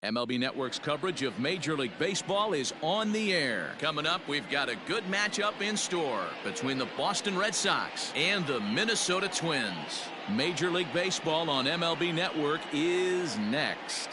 MLB Network's coverage of Major League Baseball is on the air. Coming up, we've got a good matchup in store between the Boston Red Sox and the Minnesota Twins. Major League Baseball on MLB Network is next.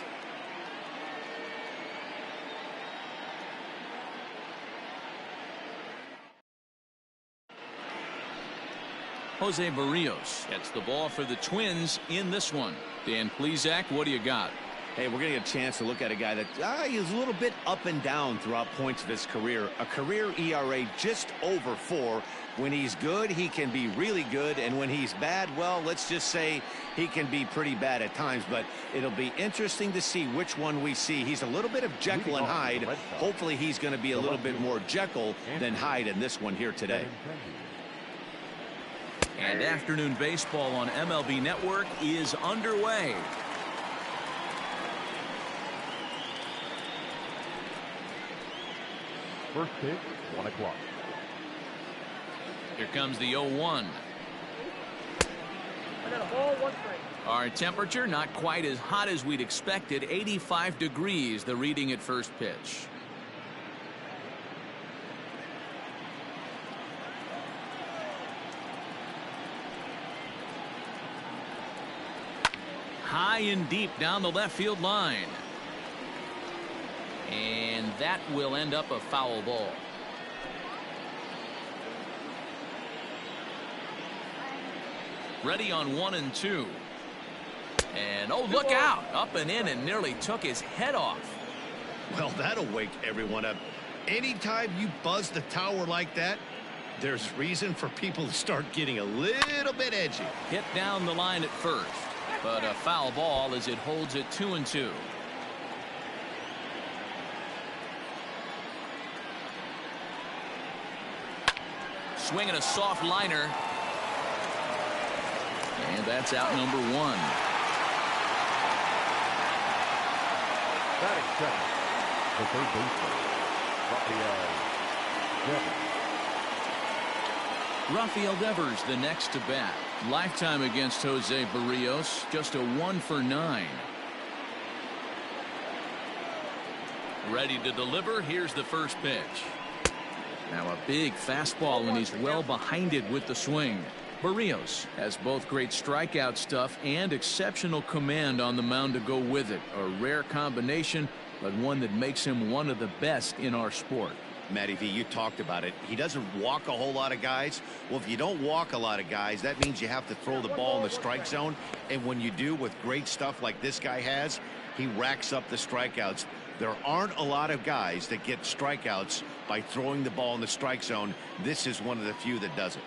Jose Berrios gets the ball for the Twins in this one. Dan Plesac, what do you got? Hey, we're going to get a chance to look at a guy that is a little bit up and down throughout points of his career. A career ERA just over 4. When he's good, he can be really good. And when he's bad, well, let's just say he can be pretty bad at times. But it'll be interesting to see which one we see. He's a little bit of Jekyll and Hyde. Hopefully he's going to be a little bit more Jekyll than Hyde in this one here today. And afternoon baseball on MLB Network is underway. First pitch, 1 o'clock. Here comes the 0-1. Our temperature not quite as hot as we'd expected. 85 degrees, the reading at first pitch. High and deep down the left field line. And that will end up a foul ball. Ready on 1 and 2. And oh, look out. Up and in and nearly took his head off. Well, that'll wake everyone up. Anytime you buzz the tower like that, there's reason for people to start getting a little bit edgy. Hit down the line at first, but a foul ball as it holds it 2 and 2. Swinging a soft liner. And that's out number 1. Batting second, the third baseman, Rafael Devers the next to bat. Lifetime against Jose Berrios, just a 1 for 9. Ready to deliver. Here's the first pitch. Now a big fastball, and he's well behind it with the swing. Berrios has both great strikeout stuff and exceptional command on the mound to go with it. A rare combination, but one that makes him one of the best in our sport. Matty V, you talked about it. He doesn't walk a whole lot of guys. Well, if you don't walk a lot of guys, that means you have to throw the ball in the strike zone. And when you do with great stuff like this guy has, he racks up the strikeouts. There aren't a lot of guys that get strikeouts by throwing the ball in the strike zone. This is one of the few that does it.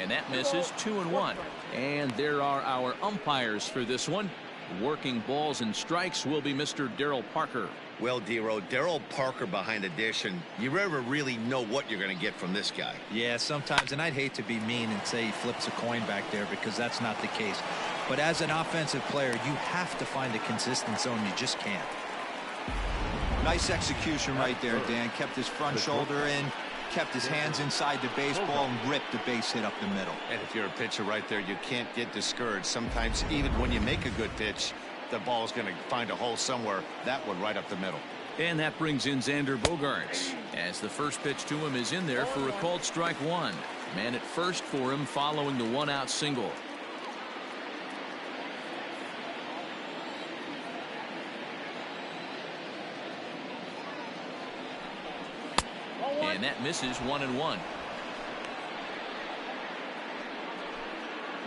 And that misses. 2 and 1. And there are our umpires for this one. Working balls and strikes will be Mr. Daryl Parker. Well, Dero, Daryl Parker behind the dish, and you never really know what you're going to get from this guy. Yeah, sometimes, and I'd hate to be mean and say he flips a coin back there, because that's not the case. But as an offensive player, you have to find a consistent zone. You just can't. Nice execution right there, Dan. Kept his front shoulder in, kept his hands inside the baseball, and ripped the base hit up the middle. And if you're a pitcher right there, you can't get discouraged. Sometimes even when you make a good pitch, the ball is going to find a hole somewhere. That one right up the middle. And that brings in Xander Bogaerts, as the first pitch to him is in there for a called strike 1. Man at first for him following the 1-out single. And that misses. 1 and 1.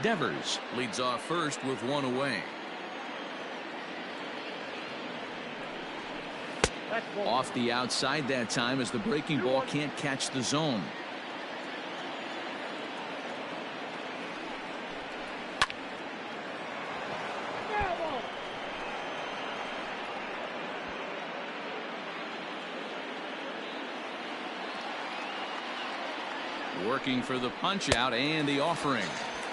Devers leads off first with 1 away. Off the outside that time, as the breaking ball can't catch the zone. Working for the punch out and the offering.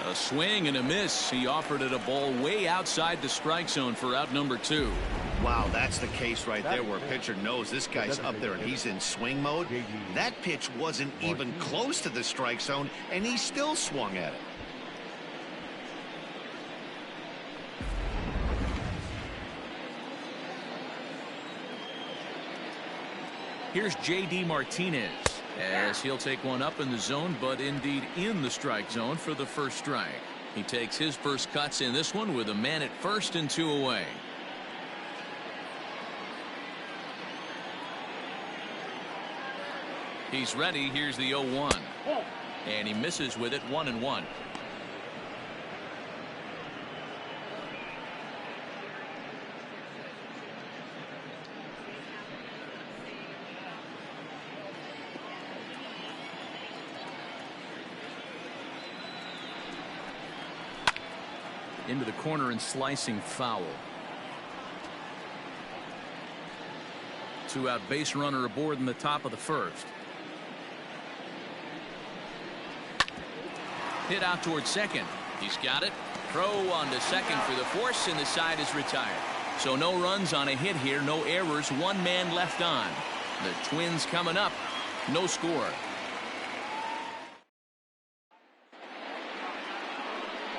A swing and a miss. He offered it a ball way outside the strike zone for out number 2. Wow, that's the case right there, where a pitcher knows this guy's up there and he's in swing mode. That pitch wasn't even close to the strike zone, and he still swung at it. Here's J.D. Martinez as he'll take one up in the zone, but indeed in the strike zone for the first strike. He takes his first cuts in this one with a man at first and 2 away. He's ready. Here's the 0-1. And he misses with it, 1-1. Into the corner and slicing foul. 2-out base runner aboard in the top of the first. Hit out towards second. He's got it. Throw on to second for the force, and the side is retired. So no runs on a hit here, no errors, 1 man left on. The Twins coming up, no score.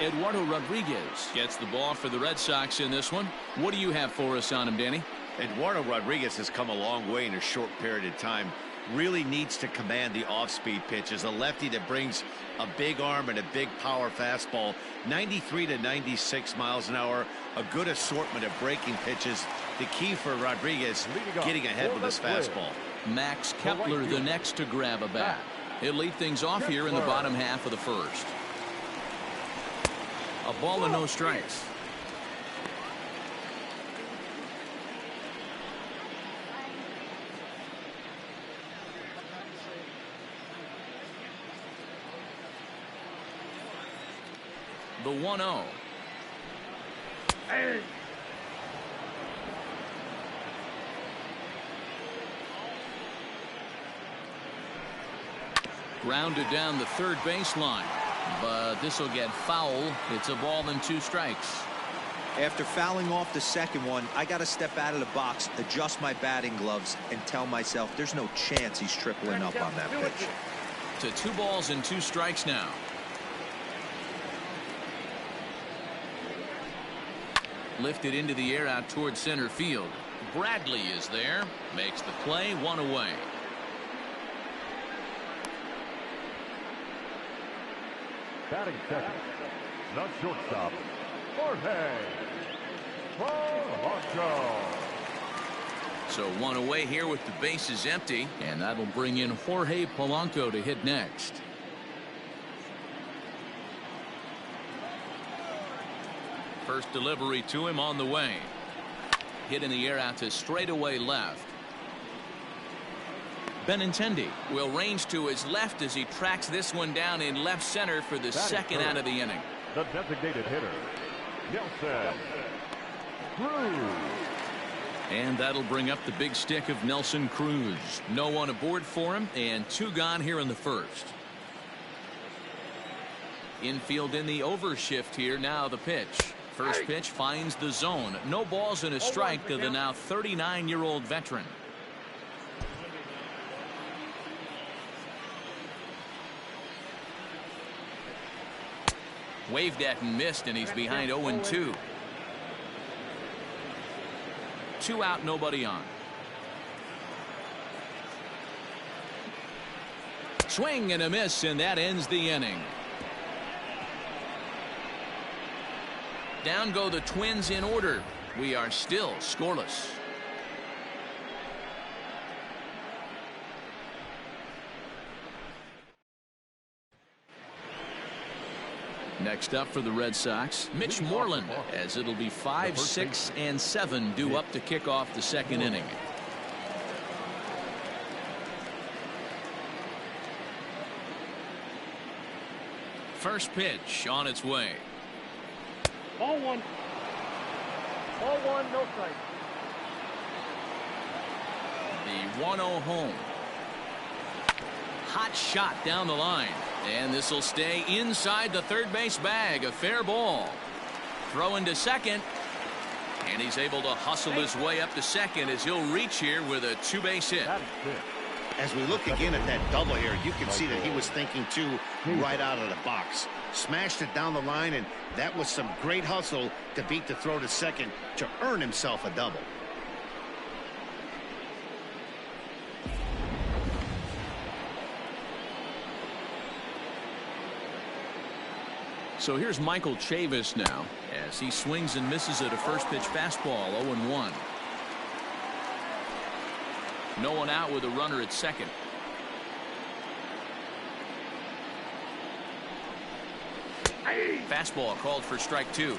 Eduardo Rodriguez gets the ball for the Red Sox in this one. What do you have for us on him, Danny? Eduardo Rodriguez has come a long way in a short period of time. Really needs to command the off-speed pitches. A lefty that brings a big arm and a big power fastball. 93 to 96 miles an hour. A good assortment of breaking pitches. The key for Rodriguez, getting ahead with his fastball. Max Kepler the next to grab a bat. He'll lead things off here in the bottom half of the first. A ball and no strikes. The 1-0. Grounded down the third baseline, but this will get foul. It's a ball and 2 strikes. After fouling off the second one, I got to step out of the box, adjust my batting gloves, and tell myself there's no chance he's tripling up on that pitch. To 2 balls and 2 strikes now. Lifted into the air out towards center field. Bradley is there, makes the play, 1 away. Batting second, the shortstop, Jorge Polanco. So 1 away here with the bases empty, and that'll bring in Jorge Polanco to hit next. First delivery to him on the way. Hit in the air out to straightaway left. Benintendi will range to his left as he tracks this one down in left center for the second out of the inning. The designated hitter, Nelson Cruz. And that'll bring up the big stick of Nelson Cruz. No one aboard for him, and 2 gone here in the first. Infield in the overshift here. Now the pitch. First pitch finds the zone. No balls and a strike to the now 39-year-old veteran. Waved at and missed, and he's behind 0-2. 2 out, nobody on. Swing and a miss, and that ends the inning. Down go the Twins in order. We are still scoreless. Next up for the Red Sox, Mitch Moreland, as it'll be 5, 6, and 7 due up to kick off the second inning. First pitch on its way. Ball 1. Ball 1, no strike. The 1-0 home. Hot shot down the line. And this will stay inside the third base bag. A fair ball. Throw into second. And he's able to hustle his way up to second as he'll reach here with a 2-base hit. As we look again at that double here, you can see that he was thinking too right out of the box. Smashed it down the line, and that was some great hustle to beat the throw to second to earn himself a double. So here's Michael Chavis now as he swings and misses at a first pitch fastball. 0-1. No one out with a runner at second. Fastball called for strike 2.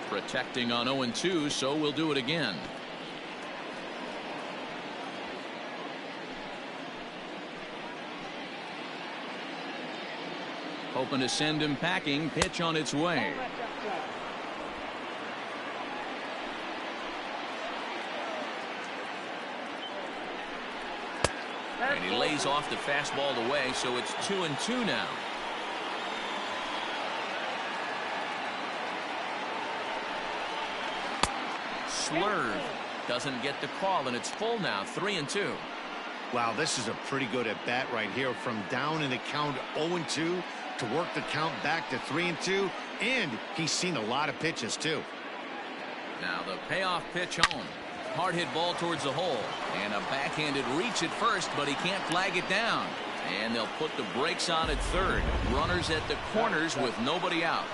Protecting on 0-2, so we'll do it again. Hoping to send him packing. Pitch on its way. And he lays off the fastball away, so it's 2-2 now. Slurve doesn't get the call, and it's full now. 3-2. Wow, this is a pretty good at bat right here. From down in the count 0-2 to work the count back to 3-2, and he's seen a lot of pitches too. Now the payoff pitch home. Hard hit ball towards the hole, and a backhanded reach at first, but he can't flag it down. And they'll put the brakes on at third. Runners at the corners with nobody out.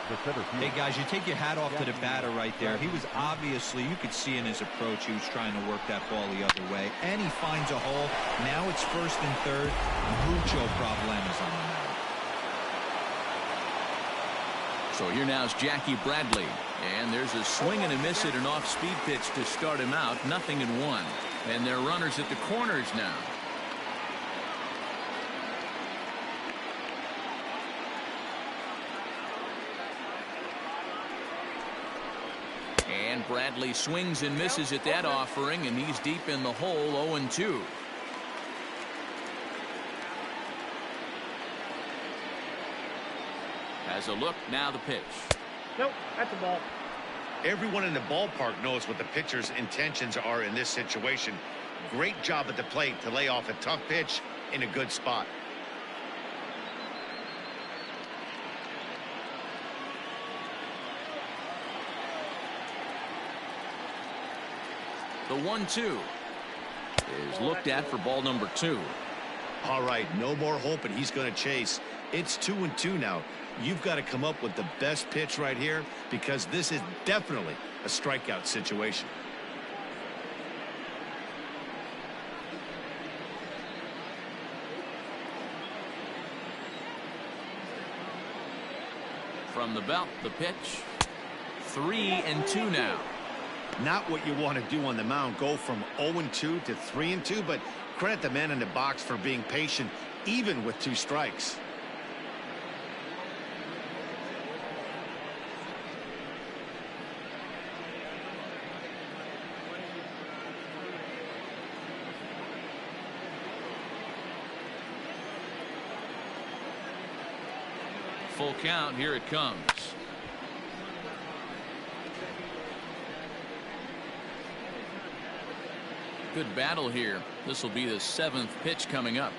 Hey guys, you take your hat off to the batter right there. He was obviously, you could see in his approach, he was trying to work that ball the other way, and he finds a hole. Now it's first and third. Mucho problemas on the mound. So here now is Jackie Bradley, and there's a swing and a miss at an off-speed pitch to start him out. 0-1, and they're runners at the corners now. And Bradley swings and misses at that offering, and he's deep in the hole. 0-2. Has a look, now the pitch. Nope, that's a ball. Everyone in the ballpark knows what the pitcher's intentions are in this situation. Great job at the plate to lay off a tough pitch in a good spot. The 1-2 is looked at for ball number 2. All right, no more hoping he's going to chase. It's 2-2 now. You've got to come up with the best pitch right here, because this is definitely a strikeout situation. From the belt, the pitch. 3-2 now. Not what you want to do on the mound. Go from 0-2 to 3-2, but credit the man in the box for being patient, even with 2 strikes. Full count, here it comes. Good battle here. This will be the 7th pitch coming up.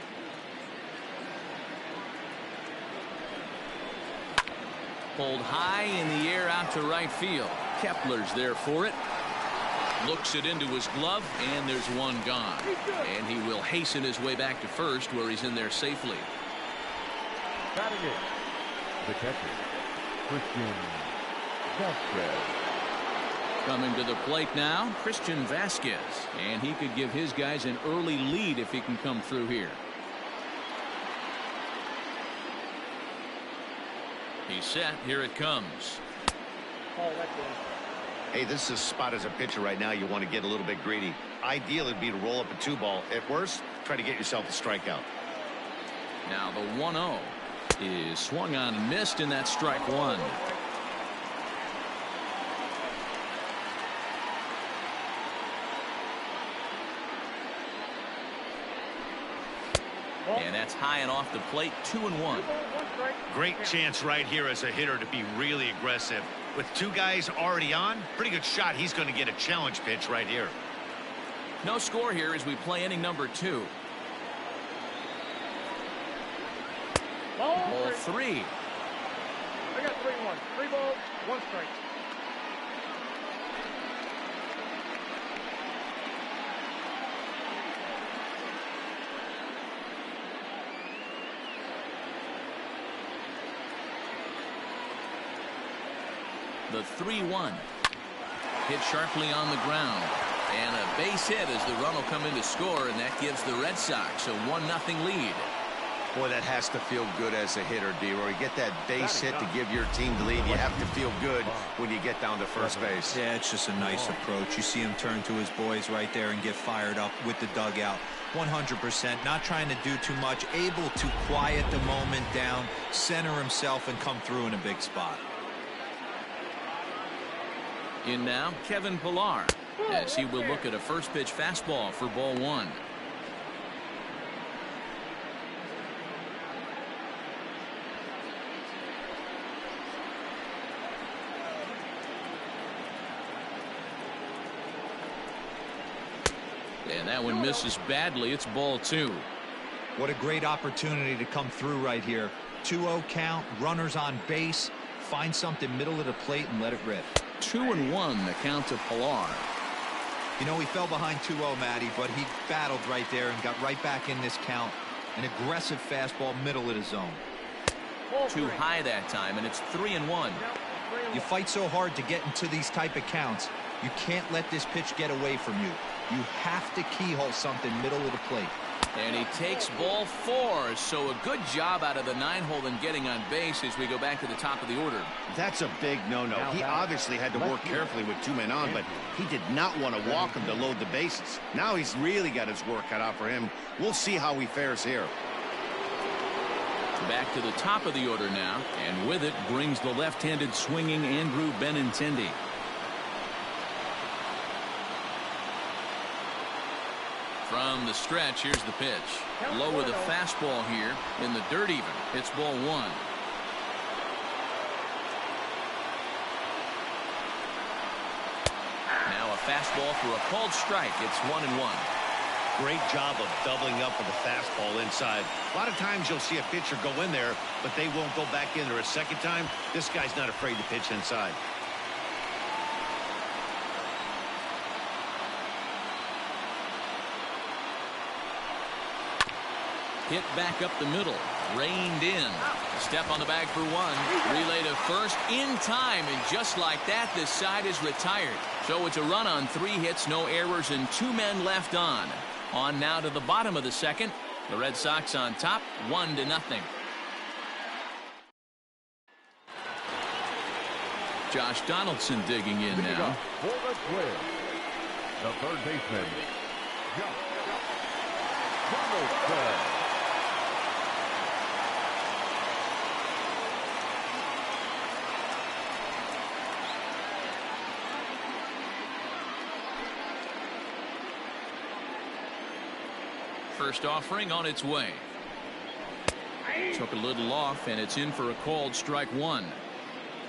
Pulled high in the air out to right field. Kepler's there for it. Looks it into his glove, and there's one gone. And he will hasten his way back to first, where he's in there safely. Batting it, the catcher, Christian Vasquez. Coming to the plate now, Christian Vasquez, and he could give his guys an early lead if he can come through here. He's set. Here it comes. Oh, that's it. Hey, this is a spot as a pitcher right now. You want to get a little bit greedy. Ideal would be to roll up a 2-ball. At worst, try to get yourself a strikeout. Now the 1-0 is swung on and missed, and that's strike 1. And that's high and off the plate. 2-1. Great chance right here as a hitter to be really aggressive. With 2 guys already on, pretty good shot. He's going to get a challenge pitch right here. No score here as we play inning number 2. Ball 3. I got 3-1. 3 balls, 1 strike. The 3-1. Hit sharply on the ground. And a base hit as the run will come in to score, and that gives the Red Sox a 1-0 lead. Boy, that has to feel good as a hitter, D-Roy. Get that base hit to give your team the lead. You have to feel good when you get down to first base. Yeah, it's just a nice approach. You see him turn to his boys right there and get fired up with the dugout. 100%, not trying to do too much, able to quiet the moment down, center himself, and come through in a big spot. In now, Kevin Pillar, as he will look at a first pitch fastball for ball 1. And that one misses badly. It's ball 2. What a great opportunity to come through right here. 2-0 count, runners on base, find something middle of the plate and let it rip. 2-1 the count to Pillar. You know, he fell behind 2-0, Matty, but he battled right there and got right back in this count. An aggressive fastball middle of the zone. Too high that time, and it's 3-1. You fight so hard to get into these type of counts, you can't let this pitch get away from you. You have to keyhole something middle of the plate. And he takes ball 4, so a good job out of the 9-hole and getting on base as we go back to the top of the order. That's a big no-no. He obviously had to work carefully with 2 men on, but he did not want to walk him to load the bases. Now he's really got his work cut out for him. We'll see how he fares here. Back to the top of the order now, and with it brings the left-handed swinging Andrew Benintendi. From the stretch, here's the pitch. Low with a fastball here in the dirt even. It's ball 1. Now a fastball for a called strike. It's 1-1. Great job of doubling up with the fastball inside. A lot of times you'll see a pitcher go in there, but they won't go back in there a second time. This guy's not afraid to pitch inside. Hit back up the middle. Reined in. Step on the bag for 1. Relay to first in time. And just like that, this side is retired. So it's a run on 3 hits, no errors, and 2 men left on. On now to the bottom of the second. The Red Sox on top, 1-0. Josh Donaldson digging in now. For the Twins, the third baseman, Josh Donaldson. First offering on its way. Took a little off, and it's in for a called strike 1.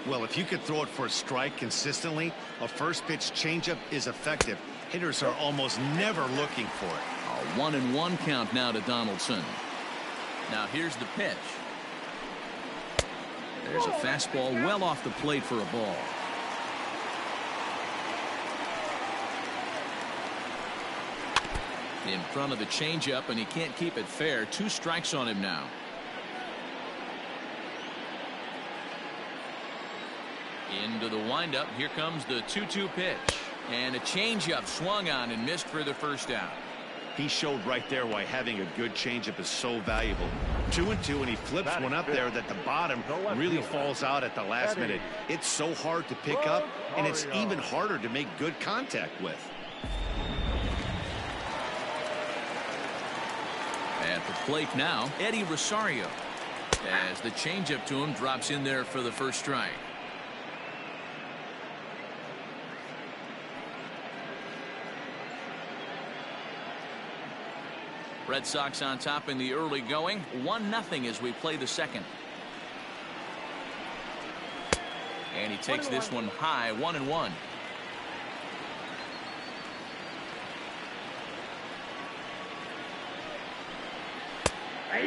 Well, if you could throw it for a strike consistently, a first pitch changeup is effective. Hitters are almost never looking for it. A 1-1 count now to Donaldson. Now here's the pitch. There's a fastball well off the plate for a ball. In front of the changeup, and he can't keep it fair. 2 strikes on him now. Into the windup. Here comes the 2-2 pitch. And a changeup swung on and missed for the first out. He showed right there why having a good changeup is so valuable. 2-2, and he flips one up there that the bottom really falls out at the last minute. It's so hard to pick up, and it's even harder to make good contact with. At the plate now, Eddie Rosario, as the changeup to him drops in there for the first strike. Red Sox on top in the early going, 1-0 as we play the second. And he takes this one high, 1-1.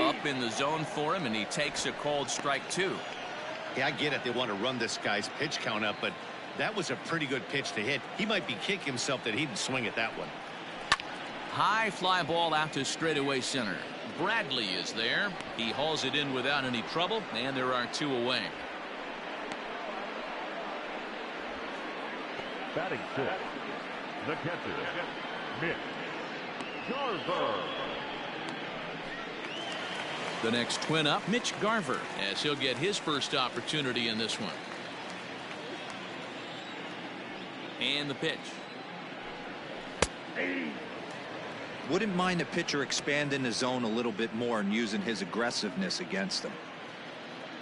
Up in the zone for him, and he takes a called strike 2. Yeah, I get it. They want to run this guy's pitch count up, but that was a pretty good pitch to hit. He might be kicking himself that he didn't swing at that one. High fly ball out to straightaway center. Bradley is there. He hauls it in without any trouble, and there are 2 away. Batting sixth, the catcher, Mitch Garver. The next twin up, Mitch Garver, as he'll get his first opportunity in this one. And the pitch. Wouldn't mind a pitcher expanding the zone a little bit more and using his aggressiveness against them.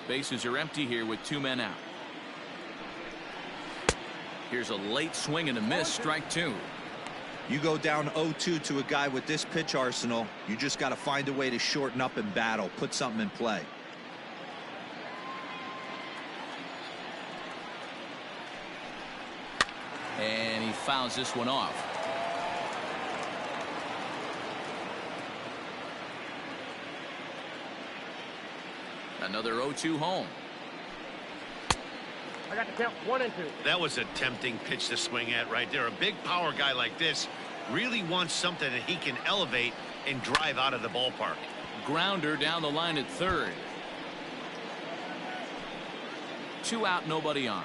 Bases are empty here with 2 men out. Here's a late swing and a miss, strike 2. You go down 0-2 to a guy with this pitch arsenal, you just got to find a way to shorten up and battle, put something in play. And he fouls this one off. Another 0-2 home. I got the count 1 and 2. That was a tempting pitch to swing at right there. A big power guy like this really wants something that he can elevate and drive out of the ballpark. Grounder down the line at third. 2 out, nobody on.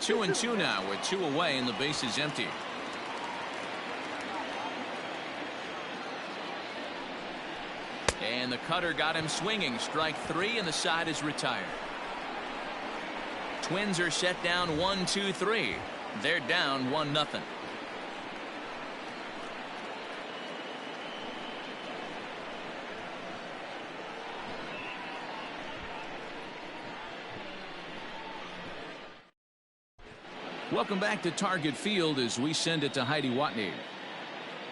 Two and two now with 2 away and the base is empty. And the cutter got him swinging. Strike 3 and the side is retired. Twins are set down 1-2-3. They're down 1-0. Welcome back to Target Field as we send it to Heidi Watney.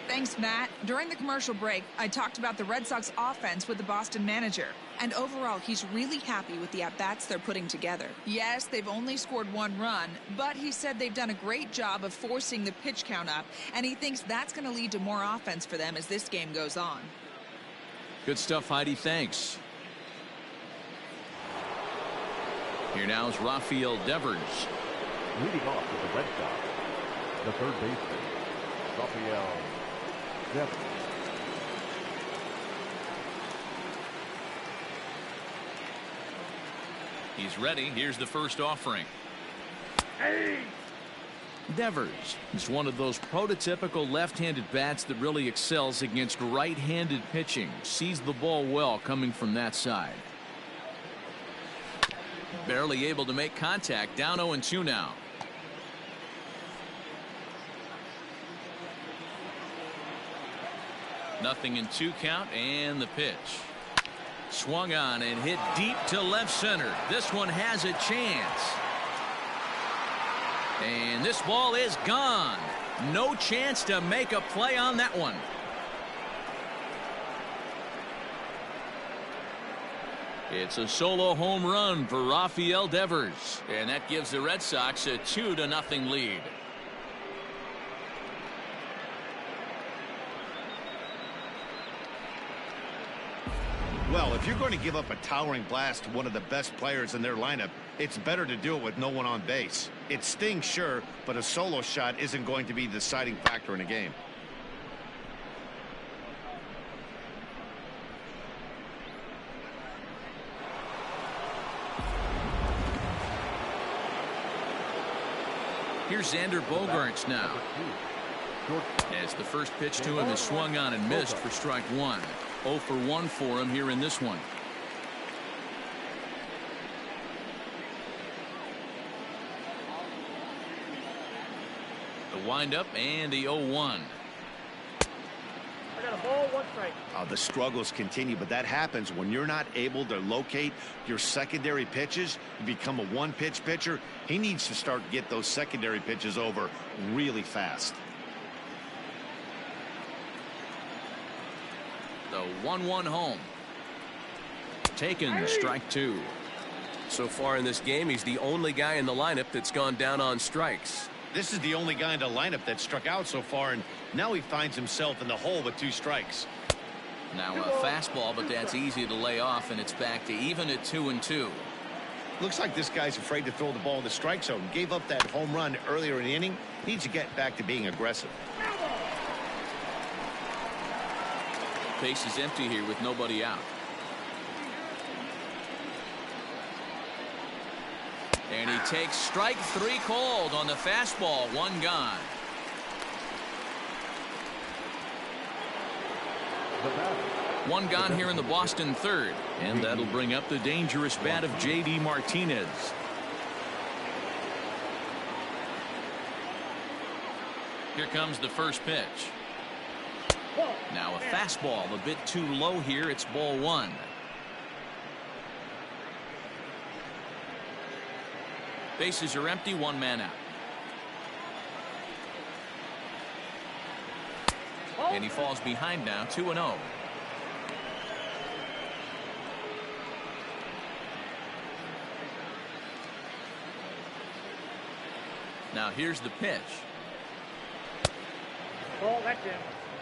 Thanks, Matt. During the commercial break, I talked about the Red Sox offense with the Boston manager. And overall, he's really happy with the at-bats they're putting together. Yes, they've only scored 1 run, but he said they've done a great job of forcing the pitch count up, and he thinks that's going to lead to more offense for them as this game goes on. Good stuff, Heidi. Thanks. Here now is Rafael Devers. Leading off with the Red Sox, the third baseman, Rafael Devers. He's ready. Here's the first offering. Devers is one of those prototypical left-handed bats that really excels against right-handed pitching. Sees the ball well coming from that side. Barely able to make contact. Down 0-2 now. Nothing in 2 count and the pitch. Swung on and hit deep to left center. This one has a chance. And this ball is gone. No chance to make a play on that one. It's a solo home run for Rafael Devers. And that gives the Red Sox a 2-0 lead. Well, if you're going to give up a towering blast to one of the best players in their lineup, it's better to do it with no one on base. It stings, sure, but a solo shot isn't going to be the deciding factor in a game. Here's Xander Bogaerts now. As the first pitch to him is swung on and missed for strike 1. 0 for 1 for him here in this one. The windup and the 0-1. I got a ball, 1 strike. The struggles continue, but that happens when you're not able to locate your secondary pitches. You become a one-pitch pitcher. He needs to start to get those secondary pitches over really fast. The 1-1 home. Taken, strike 2. So far in this game, he's the only guy in the lineup that's gone down on strikes. This is the only guy in the lineup that struck out so far, and now he finds himself in the hole with 2 strikes. Now a fastball, but that's easy to lay off, and it's back to even at 2-2. Looks like this guy's afraid to throw the ball in the strike zone. Gave up that home run earlier in the inning. Needs to get back to being aggressive. Base is empty here with nobody out. And he takes strike 3 called on the fastball. 1 gone. The batter. 1 gone here in the Boston third. And that'll bring up the dangerous bat of J.D. Martinez. Here comes the first pitch. Now a fastball a bit too low here. It's ball 1. Bases are empty. 1 man out. And he falls behind now. 2-0. Now here's the pitch. Ball, that's in.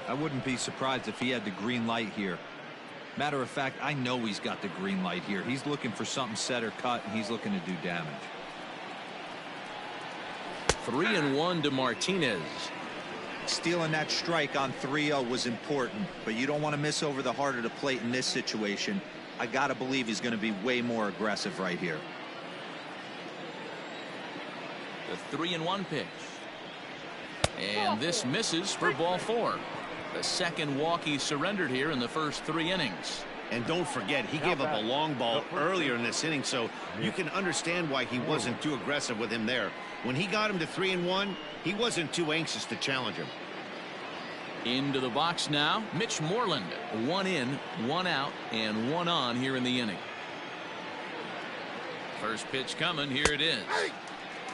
I wouldn't be surprised if he had the green light here. Matter of fact, I know he's got the green light here. He's looking for something set or cut, and he's looking to do damage. 3-1 to Martinez. Stealing that strike on 3-0 was important, but you don't want to miss over the heart of the plate in this situation. I got to believe he's going to be way more aggressive right here. The 3-1 pitch. And this misses for ball 4. The second walk he surrendered here in the first 3 innings. And don't forget, he gave up a long ball earlier in this inning, so you can understand why he wasn't too aggressive with him there. When he got him to 3-1, he wasn't too anxious to challenge him. Into the box now, Mitch Moreland. 1 in, 1 out, and 1 on here in the inning. First pitch coming. Here it is.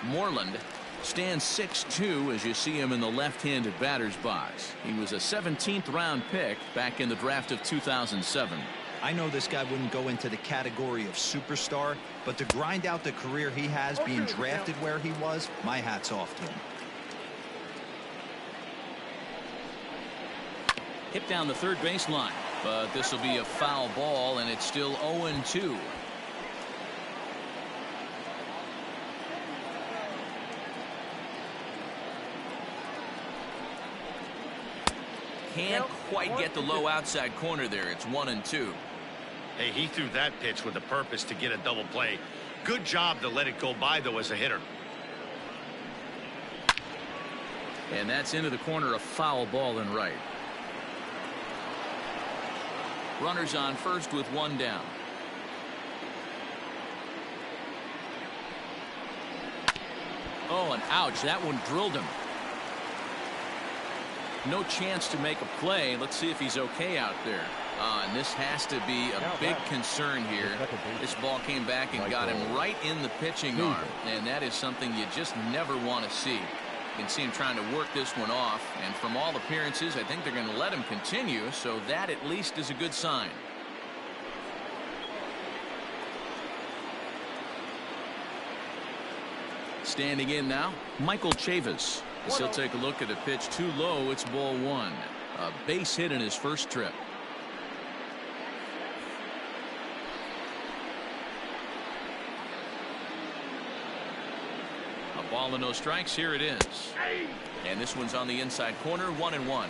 Moreland stands 6'2" as you see him in the left-handed batter's box. He was a 17th round pick back in the draft of 2007. I know this guy wouldn't go into the category of superstar, but to grind out the career he has being drafted where he was, my hat's off to him. Hit down the third baseline, but this will be a foul ball, and it's still 0-2. Can't quite get the low outside corner there. It's 1-2. Hey, he threw that pitch with a purpose to get a double play. Good job to let it go by, though, as a hitter. And that's into the corner, a foul ball and right. Runners on first with 1 down. Oh, and ouch, that one drilled him. No chance to make a play. Let's see if he's okay out there. And this has to be a big concern here. This ball came back and got him right in the pitching arm, and that is something you just never want to see. You can see him trying to work this one off, and from all appearances, I think they're going to let him continue, so that at least is a good sign. Standing in now, Michael Chavis. As he'll take a look at a pitch too low. It's ball 1. A base hit in his first trip. A ball and no strikes. Here it is. And this one's on the inside corner. 1-1.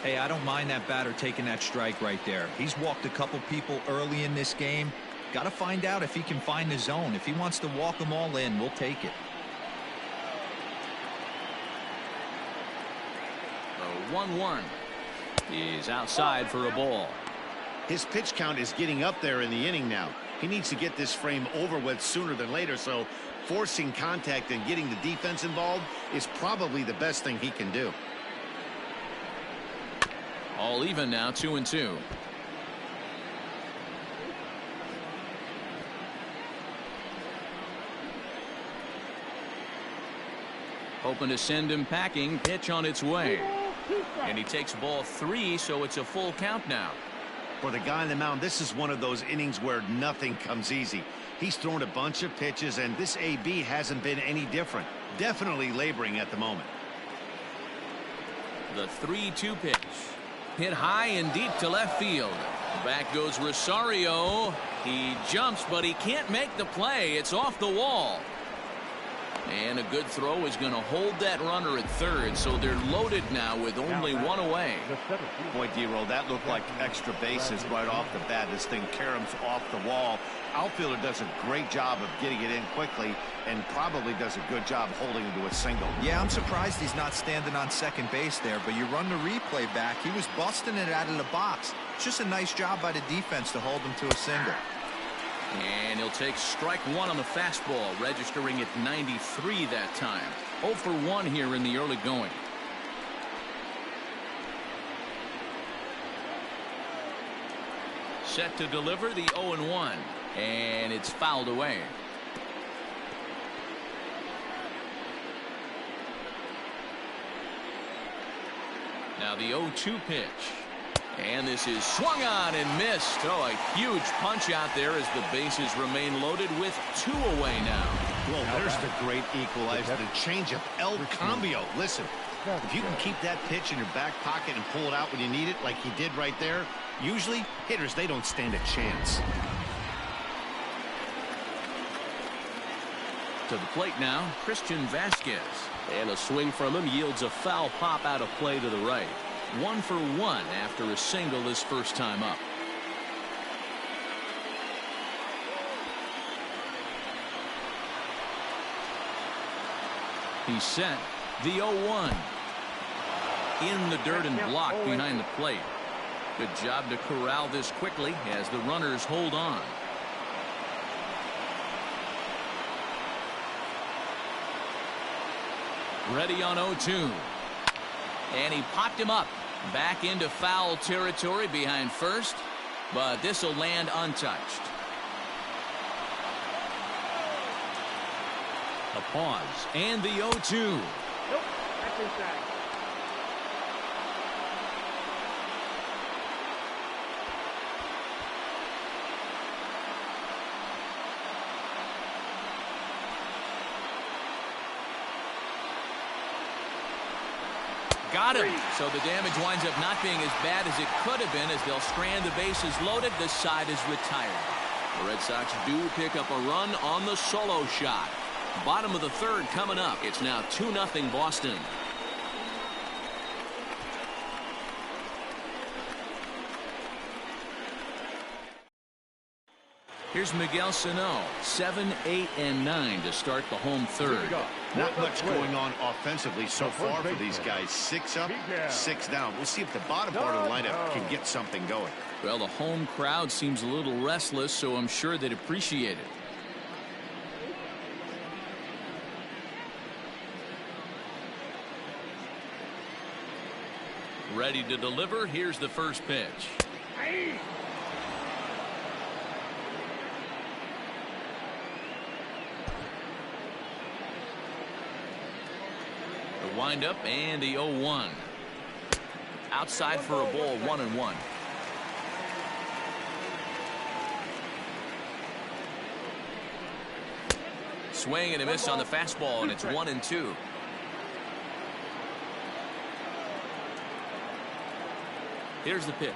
Hey, I don't mind that batter taking that strike right there. He's walked a couple people early in this game. Got to find out if he can find the zone. If he wants to walk them all in, we'll take it. 1-1. He's outside for a ball. His pitch count is getting up there in the inning now. He needs to get this frame over with sooner than later, so forcing contact and getting the defense involved is probably the best thing he can do. All even now, 2-2. Hoping to send him packing. Pitch on its way. And he takes ball 3, so it's a full count now. For the guy on the mound, this is one of those innings where nothing comes easy. He's thrown a bunch of pitches, and this AB hasn't been any different. Definitely laboring at the moment. The 3-2 pitch. Hit high and deep to left field. Back goes Rosario. He jumps, but he can't make the play. It's off the wall. And a good throw is going to hold that runner at third, so they're loaded now with only one away. Boy, D-Roll, that looked like extra bases right off the bat. This thing caroms off the wall. Outfielder does a great job of getting it in quickly and probably does a good job holding him to a single. Yeah, I'm surprised he's not standing on second base there, but you run the replay back. He was busting it out of the box. It's just a nice job by the defense to hold him to a single. And he'll take strike one on the fastball, registering at 93 that time. 0 for 1 here in the early going. Set to deliver the 0-1, and it's fouled away. Now the 0-2 pitch. And this is swung on and missed. Oh, a huge punch out there as the bases remain loaded with 2 away now. Well, there's the great equalizer, the changeup, El Cambio. Listen, if you can keep that pitch in your back pocket and pull it out when you need it like he did right there, usually hitters, they don't stand a chance. To the plate now, Christian Vasquez. And a swing from him yields a foul pop out of play to the right. 1 for 1 after a single his first time up. He's set. The 0-1. In the dirt and blocked behind the plate. Good job to corral this quickly as the runners hold on. Ready on 0-2. And he popped him up. Back into foul territory behind first, but this will land untouched. A pause and the 0-2. Nope, that's inside. Got him. So the damage winds up not being as bad as it could have been as they'll strand the bases loaded. This side is retired. The Red Sox do pick up a run on the solo shot. Bottom of the third coming up. It's now 2-0 Boston. Here's Miguel Sano, 7, 8, and 9 to start the home third. Not much going on offensively so far for these guys. 6 up, 6 down. We'll see if the bottom part of the lineup can get something going. Well, the home crowd seems a little restless, so I'm sure they'd appreciate it. Ready to deliver. Here's the first pitch. The windup and the 0-1. Outside for a ball, 1-1. Swing and a miss on the fastball, and it's 1-2. Here's the pitch.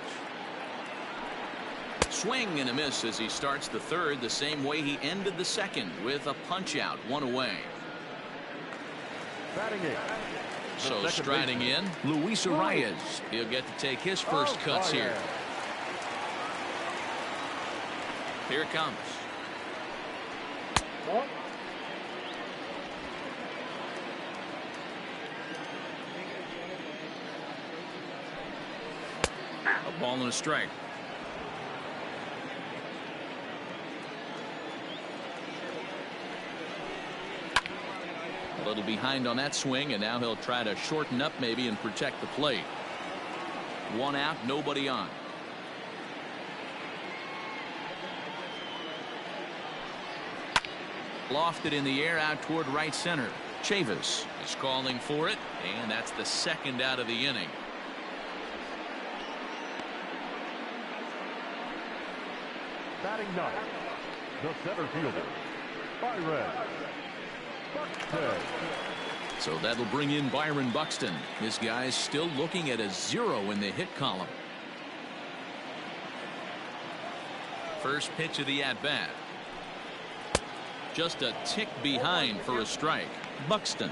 Swing and a miss as he starts the third the same way he ended the second with a punch out, 1 away. So striding in, Luis Arias. He'll get to take his first cuts here. Here it comes. A ball and a strike. A little behind on that swing, and now he'll try to shorten up maybe and protect the plate. 1 out, nobody on. Lofted in the air out toward right center. Chavis is calling for it, and that's the second out of the inning. Batting ninth, the center fielder, Byron Buxton. So that'll bring in Byron Buxton. This guy's still looking at a 0 in the hit column. First pitch of the at-bat. Just a tick behind for a strike. Buxton,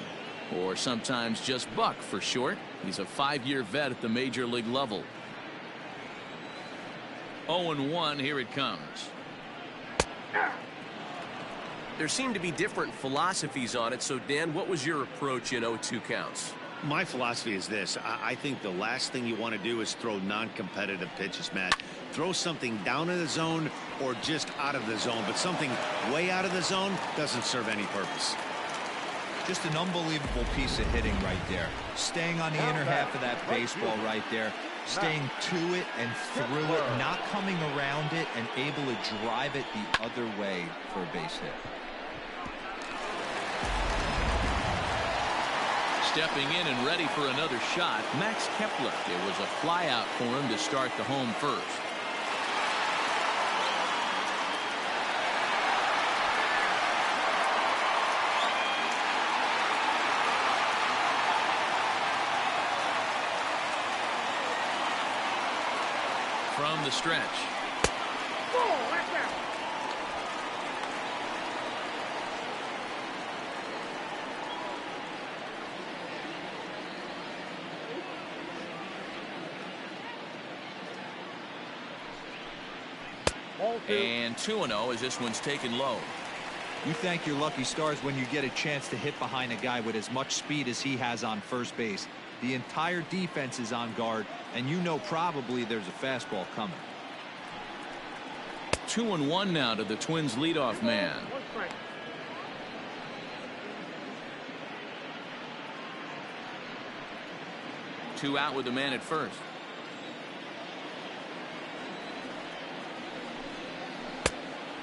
or sometimes just Buck for short. He's a 5-year vet at the major league level. 0-1, here it comes. There seem to be different philosophies on it. So, Dan, what was your approach in 0-2 counts? My philosophy is this. I think the last thing you want to do is throw non-competitive pitches, Matt. Throw something down in the zone or just out of the zone, but something way out of the zone doesn't serve any purpose. Just an unbelievable piece of hitting right there. Staying on the inner half of that baseball right there. Staying to it and through it, not coming around it, and able to drive it the other way for a base hit. Stepping in and ready for another shot, Max Kepler. It was a flyout for him to start the home first. From the stretch. And 2-0 as this one's taken low. You thank your lucky stars when you get a chance to hit behind a guy with as much speed as he has on first base. The entire defense is on guard, and you know probably there's a fastball coming. 2-1 now to the Twins leadoff man. Two out with the man at first.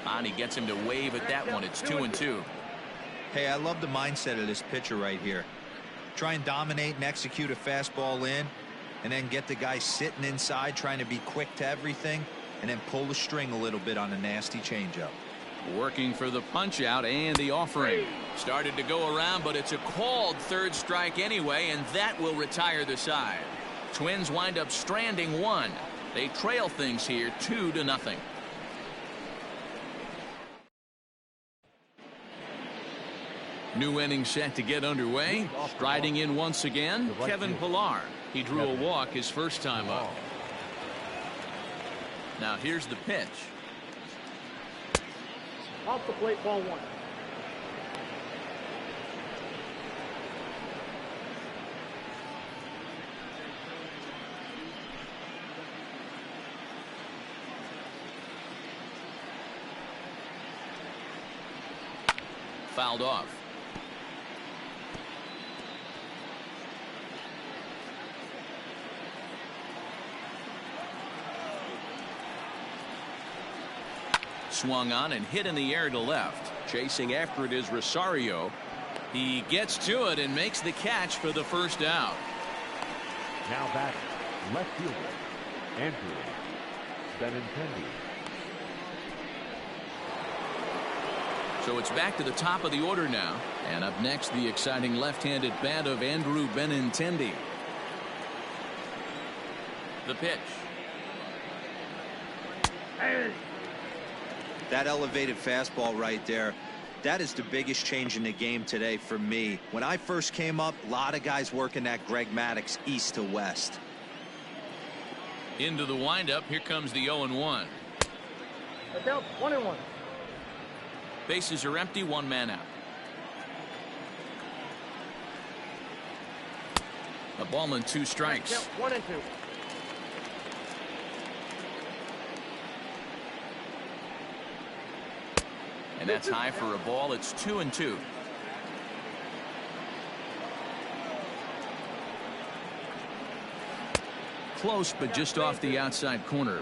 And he gets him to wave at that one. It's 2-2. Hey, I love the mindset of this pitcher right here. Try and dominate and execute a fastball in, and then get the guy sitting inside trying to be quick to everything, and then pull the string a little bit on a nasty changeup. Working for the punch out and the offering. Started to go around, but it's a called third strike anyway, and that will retire the side. Twins wind up stranding one. They trail things here 2-0. New inning set to get underway. Striding in once again, Kevin Pillar. He drew a walk his first time up. Now here's the pitch. Off the plate, ball one. Fouled off. Swung on and hit in the air to left. Chasing after it is Rosario. He gets to it and makes the catch for the first out. Now batting, left fielder, Andrew Benintendi. So it's back to the top of the order now. And up next, the exciting left-handed bat of Andrew Benintendi. The pitch. That elevated fastball right there, that is the biggest change in the game today for me. When I first came up, a lot of guys working that Greg Maddux east to west. Into the windup. Here comes the 0-1. Count 1-1. Bases are empty. One man out. A ball and 2 strikes. Count 1-2. And that's high for a ball. It's 2-2. Close, but just off the outside corner.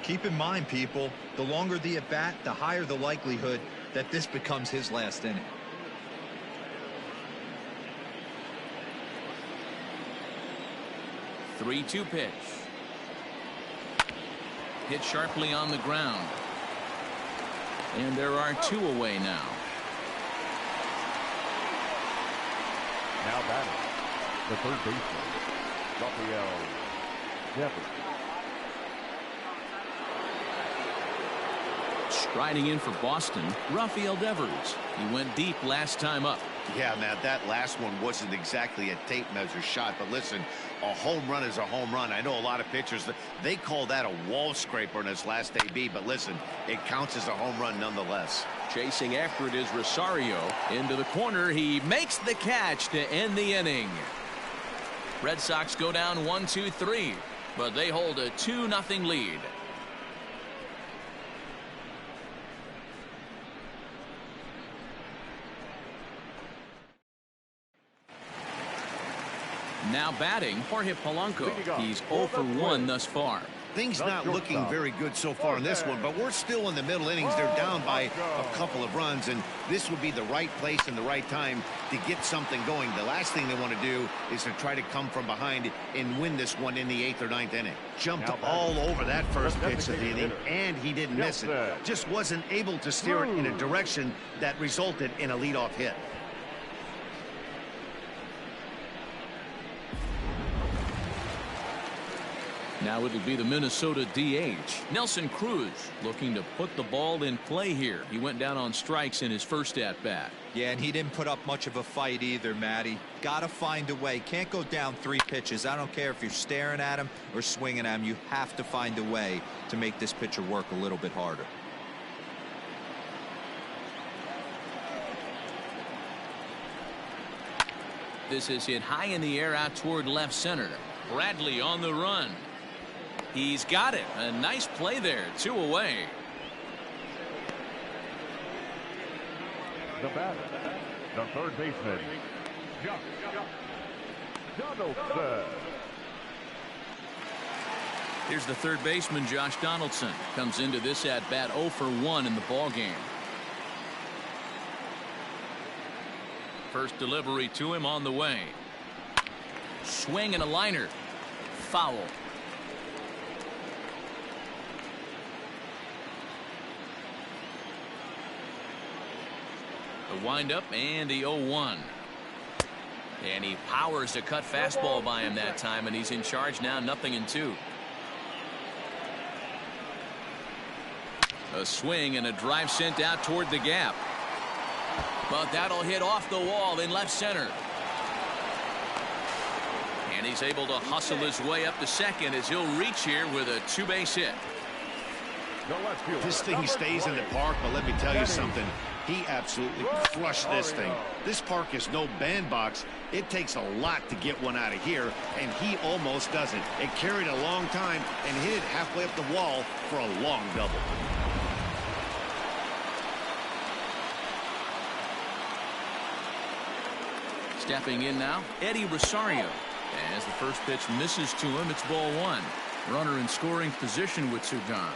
Keep in mind, people, the longer the at bat, the higher the likelihood that this becomes his last inning. The 3-2 pitch. Hit sharply on the ground. And there are 2 away now. Now batting, the third baseman, Rafael Devers. Riding in for Boston, Rafael Devers. He went deep last time up. Yeah, Matt, that last one wasn't exactly a tape measure shot, but listen, a home run is a home run. I know a lot of pitchers, they call that a wall scraper in his last AB, but listen, it counts as a home run nonetheless. Chasing after it is Rosario. Into the corner, he makes the catch to end the inning. Red Sox go down 1-2-3, but they hold a 2-0 lead. Now batting, Jorge Polanco. He's 0 for 1 thus far. Things not looking very good so far in this one, but we're still in the middle innings. They're down by a couple of runs, and this would be the right place and the right time to get something going. The last thing they want to do is to try to come from behind and win this one in the 8th or 9th inning. Jumped all over that first pitch of the inning, and he didn't miss it. Just wasn't able to steer it in a direction that resulted in a leadoff hit. Now it'll be the Minnesota DH, Nelson Cruz, looking to put the ball in play here. He went down on strikes in his first at-bat. Yeah, and he didn't put up much of a fight either, Matty. Got to find a way. Can't go down 3 pitches. I don't care if you're staring at him or swinging at him. You have to find a way to make this pitcher work a little bit harder. This is hit high in the air out toward left center. Bradley on the run. He's got it. A nice play there. 2 away. The batter, the third baseman, Donaldson. Here's the third baseman, Josh Donaldson. Comes into this at-bat 0 for 1 in the ballgame. First delivery to him on the way. Swing and a liner. Foul. The windup and the 0-1. And he powers a cut fastball by him that time, and he's in charge now, 0-2. A swing and a drive sent out toward the gap. But that'll hit off the wall in left center. And he's able to hustle his way up to second as he'll reach here with a 2-base hit. This thing stays in the park, but let me tell you something. He absolutely crushed this thing. This park is no bandbox. It takes a lot to get one out of here, and he almost does it. It carried a long time and hit it halfway up the wall for a long double. Stepping in now, Eddie Rosario. As the first pitch misses to him, it's ball 1. Runner in scoring position with 2 gone.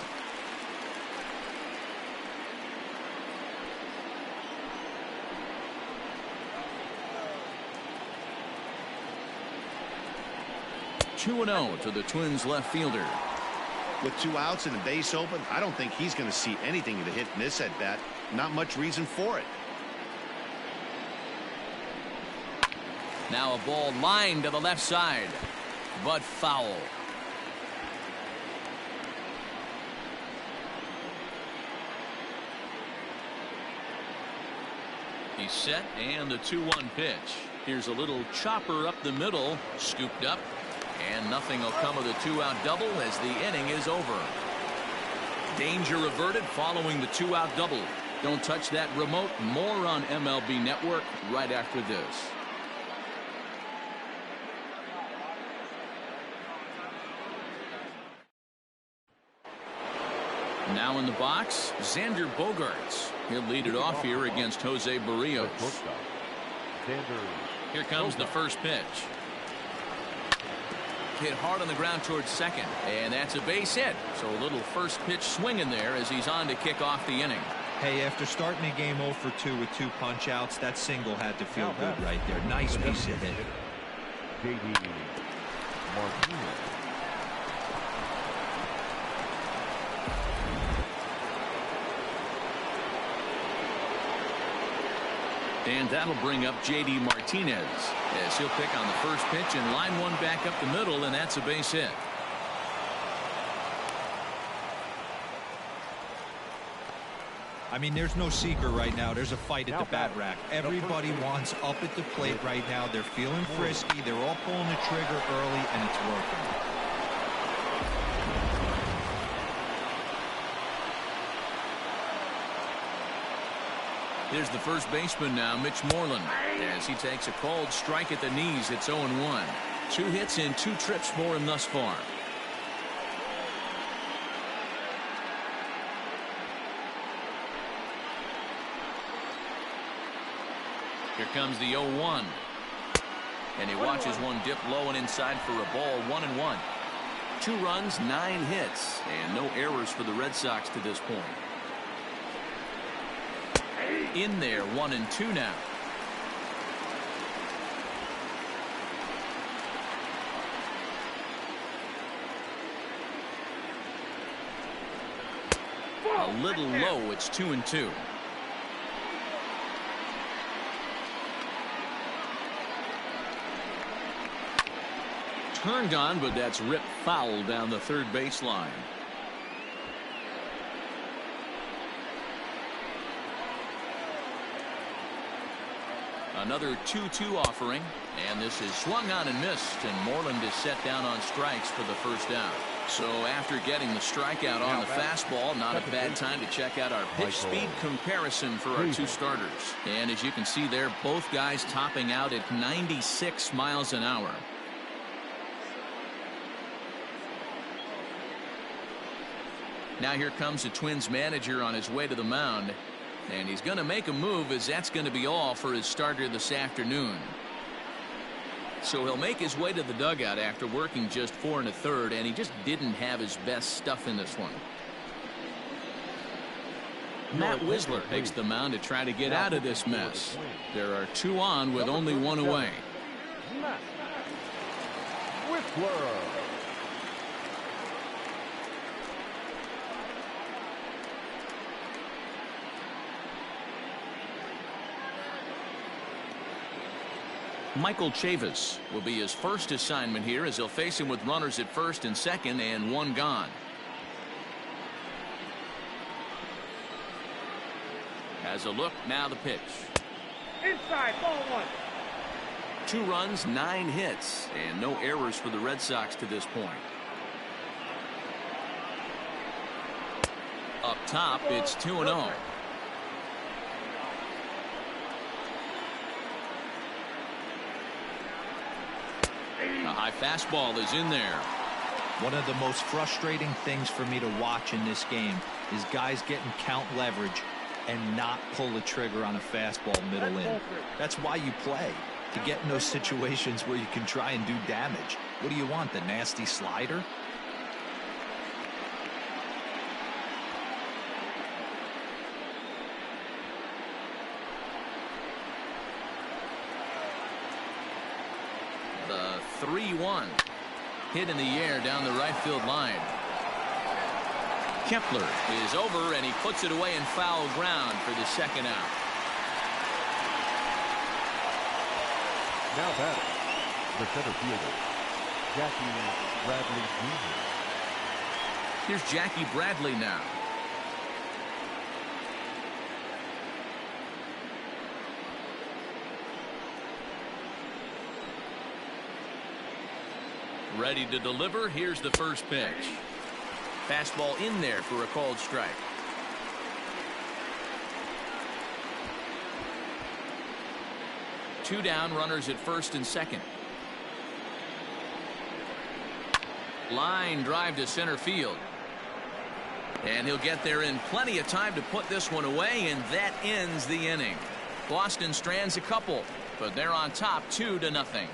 (2-0) to the Twins left fielder. With 2 outs and a base open, I don't think he's going to see anything to hit in this at bat. Not much reason for it. Now a ball lined to the left side, but foul. He's set, and the 2-1 pitch. Here's a little chopper up the middle, scooped up, and nothing will come of the 2-out double as the inning is over. Danger averted following the 2-out double. Don't touch that remote. More on MLB Network right after this. Now in the box, Xander Bogaerts. He'll lead it off here against Jose Barrios. Here comes the first pitch. Hit hard on the ground towards second, and that's a base hit. So a little first pitch swing in there as he's on to kick off the inning. Hey, after starting a game 0 for 2 with 2 punch outs, that single had to feel good right there. Nice piece of hit. J.D. Martinez. And that'll bring up J.D. Martinez as he'll pick on the first pitch and line one back up the middle, and that's a base hit. I mean, there's no secret right now. There's a fight at the bat rack. Everybody wants up at the plate right now. They're feeling frisky. They're all pulling the trigger early, and it's working. Here's the first baseman now, Mitch Moreland, as he takes a called strike at the knees. It's 0-1. 2 hits in 2 trips for him thus far. Here comes the 0-1. And he watches one dip low and inside for a ball. 1-1. 2 runs, 9 hits, and no errors for the Red Sox to this point. In there, 1-2 now. A little low, it's 2-2. Turned on, but that's ripped foul down the third baseline. Another 2-2 offering, and this is swung on and missed, and Moreland is set down on strikes for the first out. So after getting the strikeout on the fastball, not a bad time to check out our pitch speed comparison for our 2 starters. And as you can see there, both guys topping out at 96 miles an hour. Now here comes the Twins manager on his way to the mound. And he's going to make a move, as that's going to be all for his starter this afternoon. So he'll make his way to the dugout after working just 4 1/3, and he just didn't have his best stuff in this one. Matt Wisler takes the mound to try to get out of this mess. There are 2 on with only 1 away. Matt Wisler. Michael Chavis will be his first assignment here, as he'll face him with runners at first and second and 1 gone. Has a look, now the pitch. Inside, ball 1. 2 runs, 9 hits, and no errors for the Red Sox to this point. Up top, it's 2-0. A high fastball is in there. One of the most frustrating things for me to watch in this game is guys getting count leverage and not pull the trigger on a fastball middle in. That's why you play, to get in those situations where you can try and do damage. What do you want, the nasty slider? The 3-1 hit in the air down the right field line. Kepler is over, and he puts it away in foul ground for the second out. Now batting, the center fielder, Jackie Bradley Jr. Here's Jackie Bradley now. Ready to deliver. Here's the first pitch. Fastball in there for a called strike. Two down, runners at first and second. Line drive to center field. And he'll get there in plenty of time to put this one away, and that ends the inning. Boston strands a couple, but they're on top 2-0.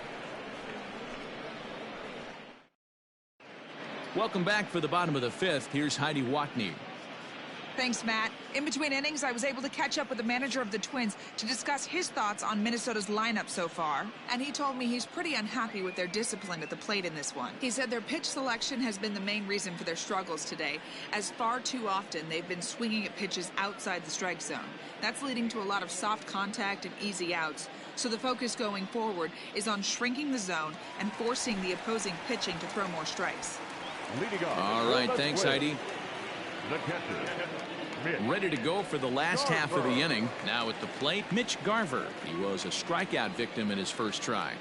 Welcome back for the bottom of the 5th. Here's Heidi Watney. Thanks, Matt. In between innings, I was able to catch up with the manager of the Twins to discuss his thoughts on Minnesota's lineup so far. And he told me he's pretty unhappy with their discipline at the plate in this one. He said their pitch selection has been the main reason for their struggles today, as far too often they've been swinging at pitches outside the strike zone. That's leading to a lot of soft contact and easy outs. So the focus going forward is on shrinking the zone and forcing the opposing pitching to throw more strikes. Leading off. All right, thanks, Heidi. The catcher, Ready to go for the last half of the inning. Now at the plate, Mitch Garver. He was a strikeout victim in his first try.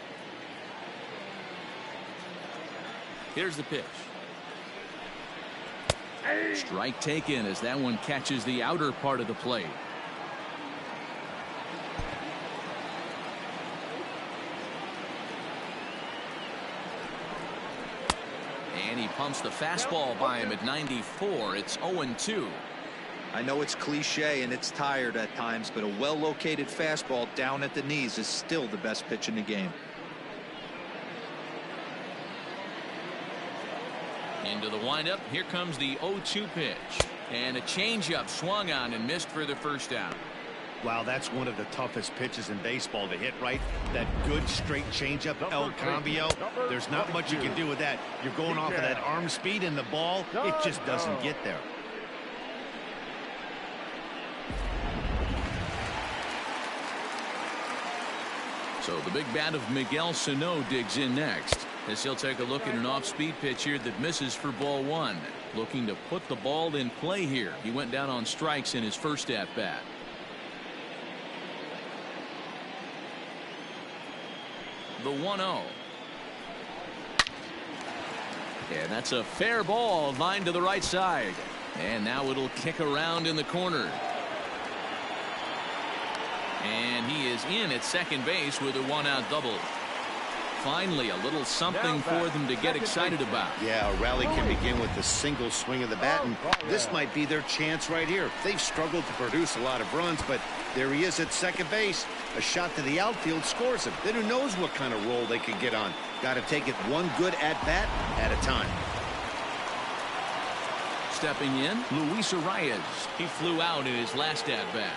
Here's the pitch. Strike taken as that one catches the outer part of the plate. And he pumps the fastball by him at 94. It's 0-2. I know it's cliche and it's tired at times, but a well-located fastball down at the knees is still the best pitch in the game. Into the windup. Here comes the 0-2 pitch. And a changeup swung on and missed for the first out. Wow, that's one of the toughest pitches in baseball to hit, right? That good straight changeup, El Cambio. There's not much you can do with that. You're going off of that arm speed, and the ball, it just doesn't get there. So the big bat of Miguel Sano digs in next, as he'll take a look at an off-speed pitch here that misses for ball one. Looking to put the ball in play here. He went down on strikes in his first at-bat. The 1-0. And that's a fair ball, lined to the right side. And now it'll kick around in the corner. And he is in at second base with a one-out double. Finally, a little something for them to get excited about. Yeah, a rally can begin with a single swing of the bat, and this might be their chance right here. They've struggled to produce a lot of runs, but there he is at second base. A shot to the outfield scores him. Then who knows what kind of role they can get on. Got to take it one good at-bat at a time. Stepping in, Luis Arias. He flew out in his last at-bat.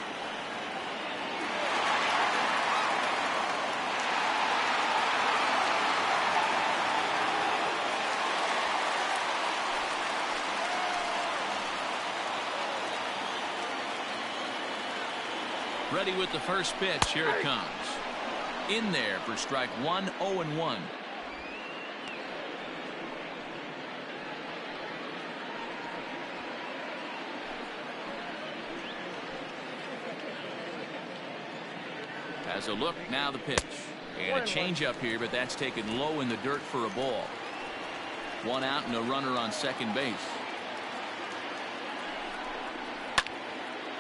Ready with the first pitch. Here it comes. In there for strike one, 0-1. Has a look, now the pitch. And a changeup here, but that's taken low in the dirt for a ball. One out and a runner on second base.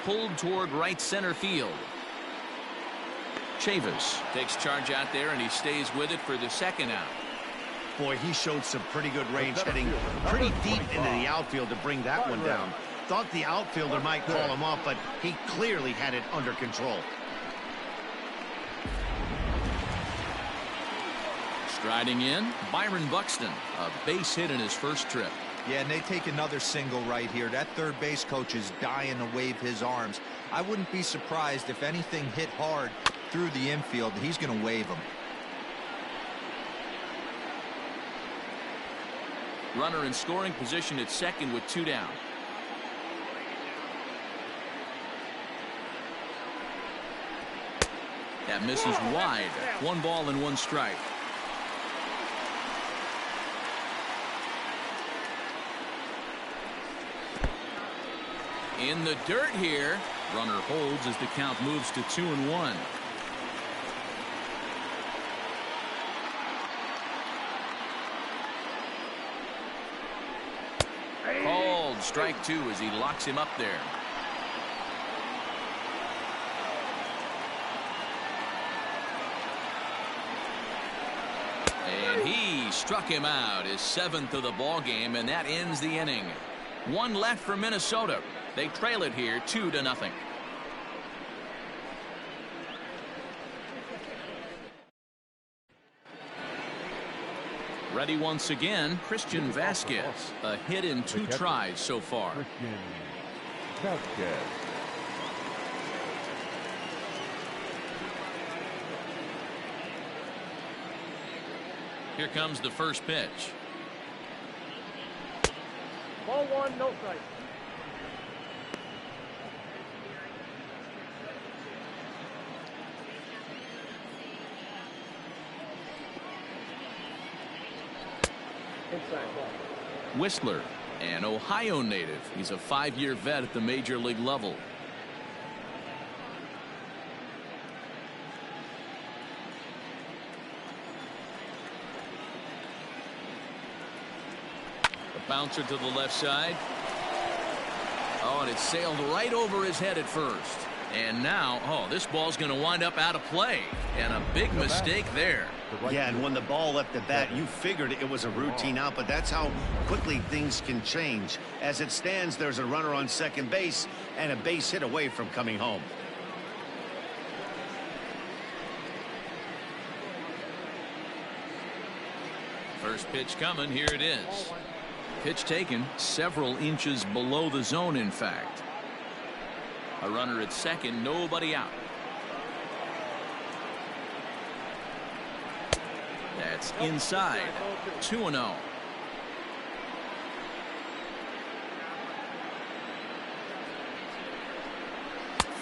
Pulled toward right center field. Chavis takes charge out there, and he stays with it for the second out. Boy, he showed some pretty good range, heading pretty deep into the outfield to bring that one down. Thought the outfielder might call him off, but he clearly had it under control. Striding in, Byron Buxton, a base hit in his first trip. Yeah, and they take another single right here. That third base coach is dying to wave his arms. I wouldn't be surprised if anything hit hard through the infield. He's going to wave them. Runner in scoring position at second with two down. That misses wide. One ball and one strike. In the dirt here. Runner holds as the count moves to 2-1. Called strike two as he locks him up there. And he struck him out, his seventh of the ball game, and that ends the inning. One left for Minnesota. They trail it here 2-0. Ready once again, Christian Vasquez. A hit in 2 tries so far. Christian Vasquez. Here comes the first pitch. Ball one, no strike. Inside ball. Whistler An Ohio native. He's a 5-year vet at the major league level. The bouncer to the left side. Oh, and it sailed right over his head at first. And now, oh, this ball's going to wind up out of play. And a big mistake there. Yeah, and when the ball left the bat, you figured it was a routine out, but that's how quickly things can change. As it stands, there's a runner on second base and a base hit away from coming home. First pitch coming. Here it is. Pitch taken several inches below the zone, in fact. A runner at second, nobody out. That's inside. 2-0.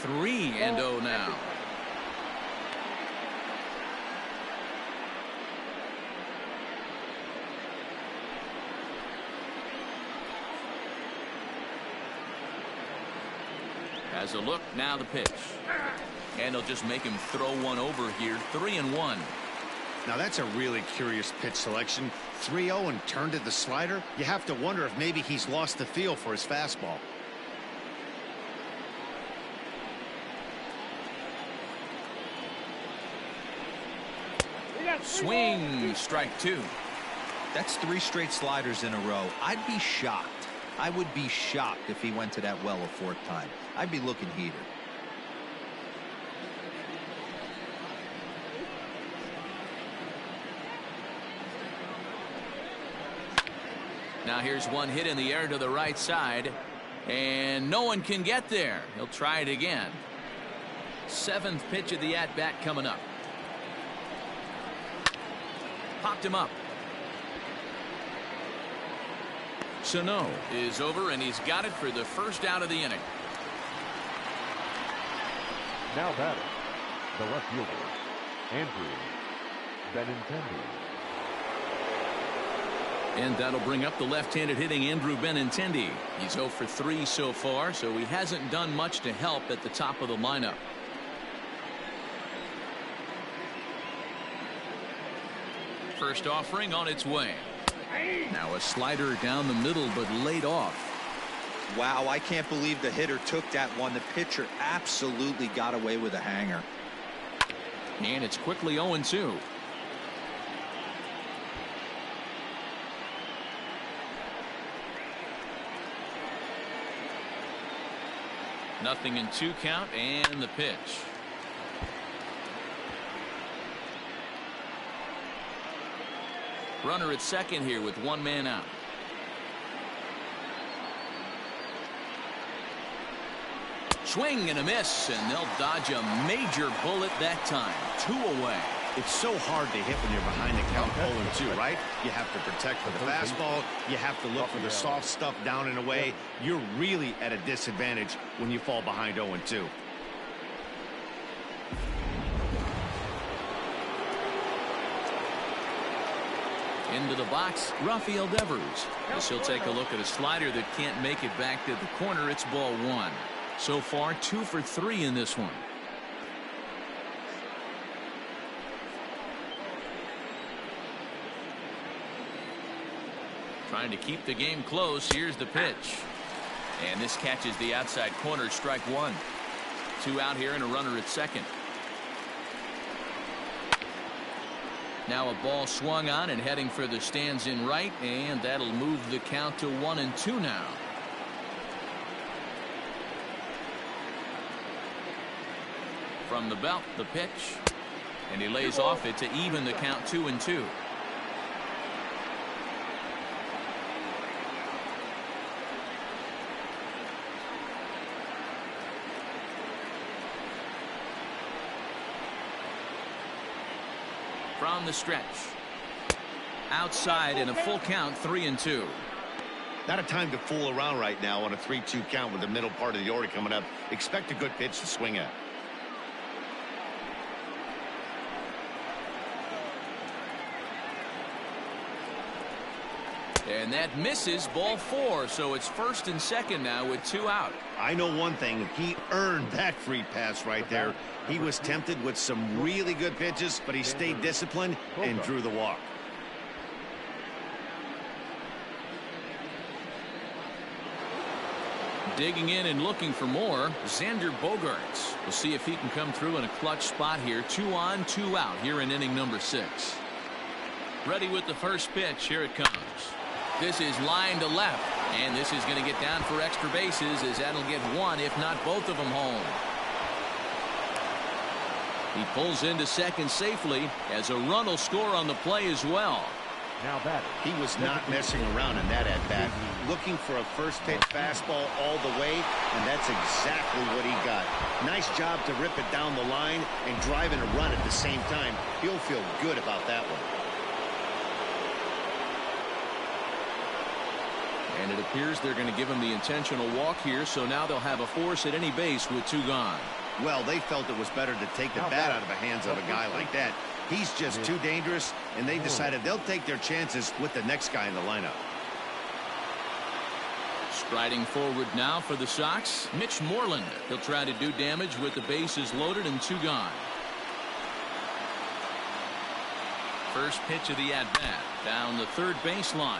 Three and 0 now. Has a look, now the pitch. And they'll just make him throw one over here. 3-1. Now that's a really curious pitch selection. 3-0 and turned to the slider. You have to wonder if maybe he's lost the feel for his fastball. Swing, strike 2. That's 3 straight sliders in a row. I'd be shocked. I would be shocked if he went to that well a 4th time. I'd be looking heated. Now here's one hit in the air to the right side, and no one can get there. He'll try it again. 7th pitch of the at-bat coming up. Popped him up. Sano is over, and he's got it for the first out of the inning. Now batting, the left fielder, Andrew Benintendi. And that'll bring up the left-handed hitting Andrew Benintendi. He's 0 for 3 so far, so he hasn't done much to help at the top of the lineup. First offering on its way. Now a slider down the middle, but laid off. Wow, I can't believe the hitter took that one. The pitcher absolutely got away with a hanger. And it's quickly 0-2. Nothing in 2 count, and the pitch. Runner at second here with 1 man out. Swing and a miss, and they'll dodge a major bullet that time. 2 away. It's so hard to hit when you're behind the count 0-2, right? You have to protect for the fastball. You have to look for the soft stuff down and away. You're really at a disadvantage when you fall behind 0-2. Into the box, Rafael Devers. Guess he'll take a look at a slider that can't make it back to the corner. It's ball 1. So far, 2 for 3 in this one. Trying to keep the game close. Here's the pitch. And this catches the outside corner. Strike 1. 2 out here and a runner at second. Now a ball swung on and heading for the stands in right, and that'll move the count to 1-2 now. From the belt, the pitch, and he lays off it to even the count 2-2. From the stretch. Outside in a full count, 3-2. Not a time to fool around right now on a 3-2 count with the middle part of the order coming up. Expect a good pitch to swing at. And that misses, ball 4, so it's first and second now with 2 out. I know one thing, he earned that free pass right there. He was tempted with some really good pitches, but he stayed disciplined and drew the walk. Digging in and looking for more, Xander Bogaerts. We'll see if he can come through in a clutch spot here. 2 on, 2 out here in inning number 6. Ready with the first pitch. Here it comes. This is line to left, and this is going to get down for extra bases as that'll get one, if not both of them, home. He pulls into second safely as a run will score on the play as well. Now that he was not messing around in that at bat, looking for a first pitch fastball all the way, and that's exactly what he got. Nice job to rip it down the line and drive in a run at the same time. He'll feel good about that one. And it appears they're going to give him the intentional walk here, so now they'll have a force at any base with 2 gone. Well, they felt it was better to take the bat out of the hands of a guy like that. He's just too dangerous, and they decided they'll take their chances with the next guy in the lineup. Striding forward now for the Sox, Mitch Moreland. He'll try to do damage with the bases loaded and 2 gone. First pitch of the at-bat, down the third baseline.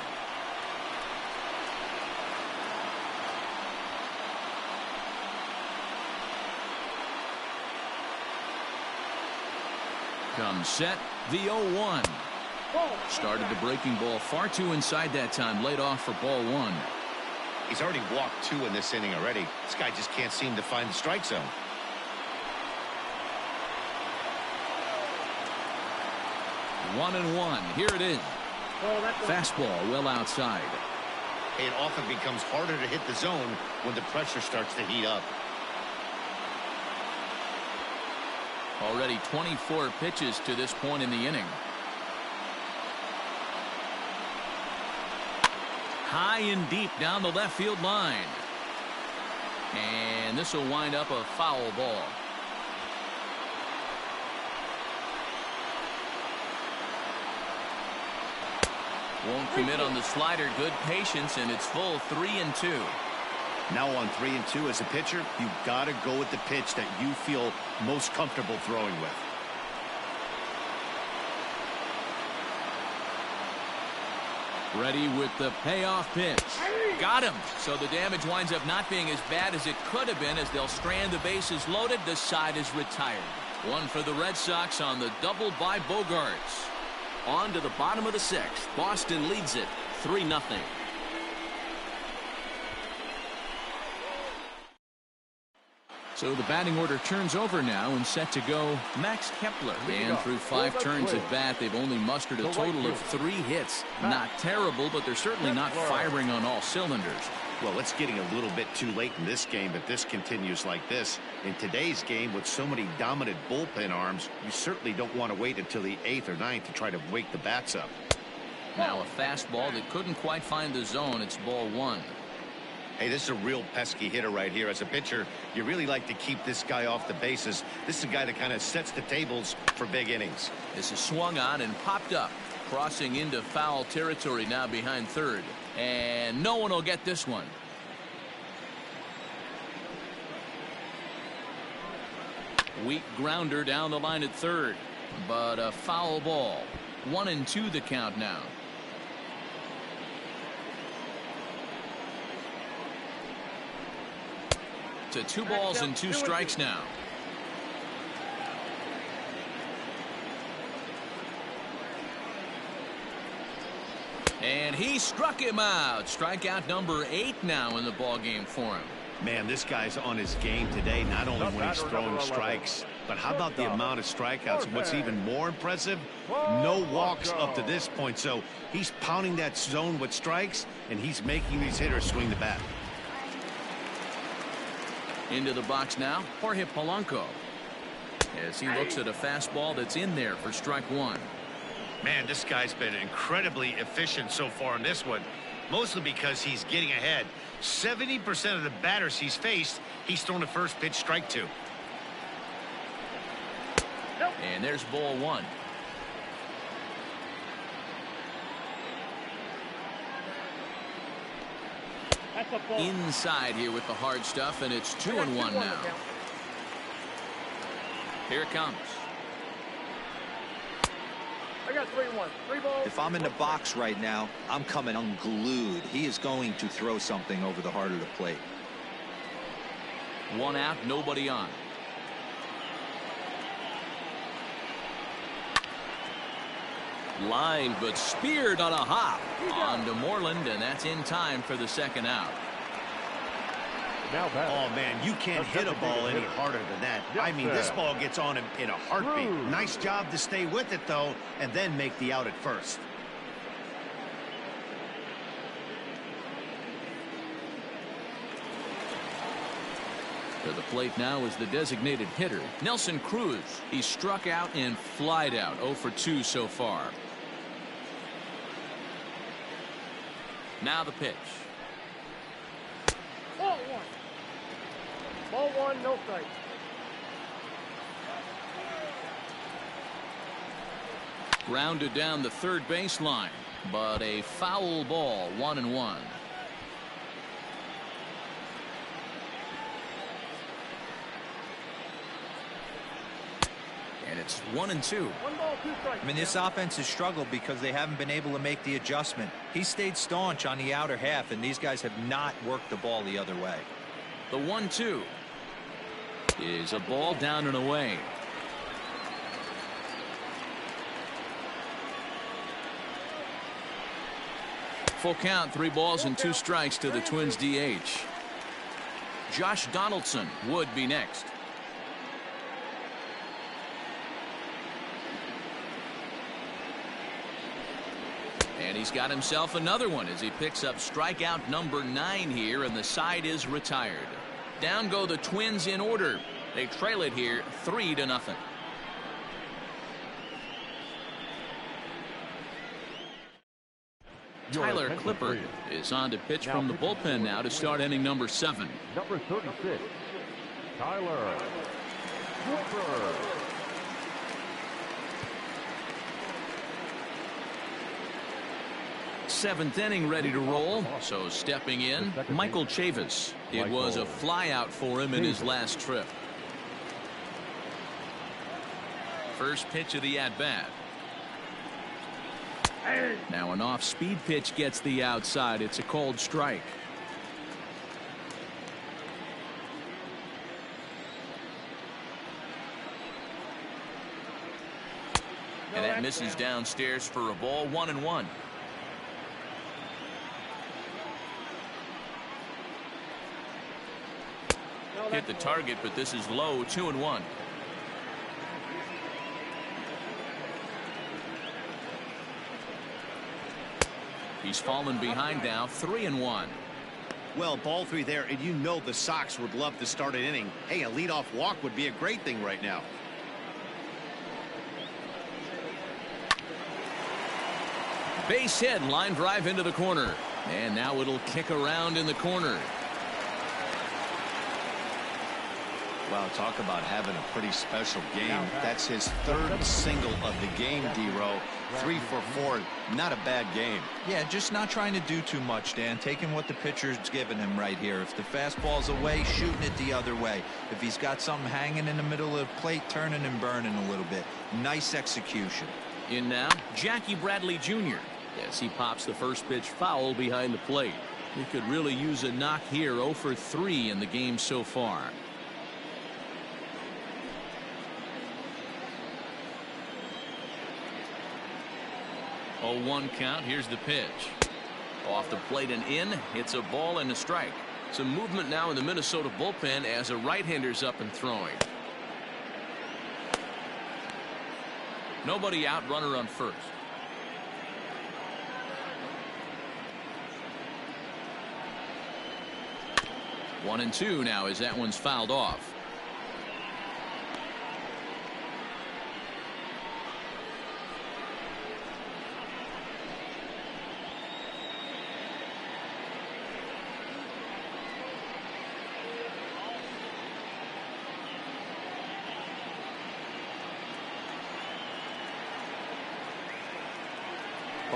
Comes set, the 0-1. Started the breaking ball far too inside that time, laid off for ball 1. He's already walked 2 in this inning already. This guy just can't seem to find the strike zone. One and one. Here it is. Fastball well outside. It often becomes harder to hit the zone when the pressure starts to heat up. Already 24 pitches to this point in the inning. High and deep down the left field line. And this will wind up a foul ball. Won't commit on the slider. Good patience, and it's full 3-2. Now on 3-2 as a pitcher, you've got to go with the pitch that you feel most comfortable throwing with. Ready with the payoff pitch. Got him. So the damage winds up not being as bad as it could have been as they'll strand the bases loaded. The side is retired. One for the Red Sox on the double by Bogaerts. On to the bottom of the 6th. Boston leads it 3-0. So the batting order turns over now and set to go Max Kepler. And through 5 turns at bat, they've only mustered a total of 3 hits. Not terrible, but they're certainly not firing on all cylinders. Well, it's getting a little bit too late in this game if this continues like this. In today's game, with so many dominant bullpen arms, you certainly don't want to wait until the 8th or 9th to try to wake the bats up. Now a fastball that couldn't quite find the zone. It's ball 1. Hey, this is a real pesky hitter right here. As a pitcher, you really like to keep this guy off the bases. This is a guy that kind of sets the tables for big innings. This is swung on and popped up, crossing into foul territory now behind third. And no one will get this one. Weak grounder down the line at third, but a foul ball. 1-2 the count now. To 2 balls and 2 strikes now. And he struck him out. Strikeout number 8 now in the ball game for him. Man, this guy's on his game today, not only when he's throwing strikes, but how about the amount of strikeouts? What's even more impressive, no walks up to this point. So he's pounding that zone with strikes, and he's making these hitters swing the bat. Into the box now, Jorge Polanco, as he looks at a fastball that's in there for strike 1. Man, this guy's been incredibly efficient so far in this one, mostly because he's getting ahead. 70% of the batters he's faced, he's thrown a first pitch strike to. And there's ball 1. That's a ball. inside here with the hard stuff, and it's 2-1 now. Here it comes. I got 3-1. 3 balls. If I'm in the box right now, I'm coming unglued. He is going to throw something over the heart of the plate. 1 out, nobody on. Lined but speared on a hop on to Moreland, and that's in time for the 2nd out. Now back. Oh, man, you can't hit a ball any harder than that. Yes, I mean, this sir. ball gets on him in a heartbeat. Rude. Nice job to stay with it, though, and then make the out at first. To the plate now is the designated hitter, Nelson Cruz. He's struck out and flied out, 0 for 2 so far. Now the pitch. Ball 1. Ball 1, no strike. Grounded down the third baseline, but a foul ball, 1-1. And it's 1-2. 1 ball, 2 strikes. I mean, this offense has struggled because they haven't been able to make the adjustment. He stayed staunch on the outer half, and these guys have not worked the ball the other way. The 1-2 is a ball down and away. Full count, 3 balls and 2 strikes to the Twins DH. Josh Donaldson would be next. And he's got himself another one as he picks up strikeout number 9 here, and the side is retired. Down go the Twins in order. They trail it here 3-0. Tyler Clippard is on to pitch from the bullpen now to start inning number 7. Number 36, Tyler Clippard. Seventh inning ready to roll. So stepping in, Michael Chavis. It was a flyout for him in his last trip. First pitch of the at-bat. Now an off-speed pitch gets the outside. It's a cold strike. And that misses downstairs for a ball, 1-1. Hit the target, but this is low, 2-1. He's fallen behind now, 3-1. Well, ball 3 there, and you know the Sox would love to start an inning. Hey, a leadoff walk would be a great thing right now. Base hit, line drive into the corner. And now it'll kick around in the corner. Wow, talk about having a pretty special game. That's his 3rd single of the game, D-Row. 3 for 4. Not a bad game. Yeah, just not trying to do too much, Dan. Taking what the pitcher's giving him right here. If the fastball's away, shooting it the other way. If he's got something hanging in the middle of the plate, turning and burning a little bit. Nice execution. In now, Jackie Bradley Jr. Yes, he pops the first pitch foul behind the plate. He could really use a knock here. 0 for 3 in the game so far. 0-1 count. Here's the pitch. Off the plate and in. It's a ball and a strike. Some movement now in the Minnesota bullpen as a right-hander's up and throwing. Nobody out, runner on first. One and two now as that one's fouled off.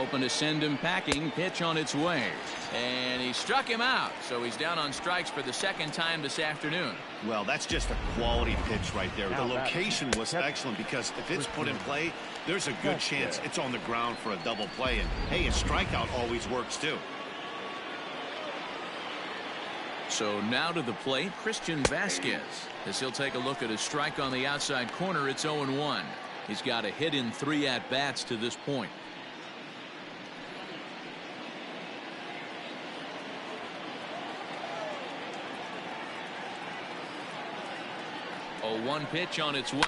hoping to send him packing. Pitch on its way. And he struck him out. So he's down on strikes for the second time this afternoon. Well, that's just a quality pitch right there. The location was excellent because if it's put in play, there's a good chance it's on the ground for a double play. And, hey, a strikeout always works, too. So now to the plate, Christian Vasquez. As he'll take a look at his strike on the outside corner, it's 0-1. He's got a hit in 3 at-bats to this point. 0-1 pitch on its way.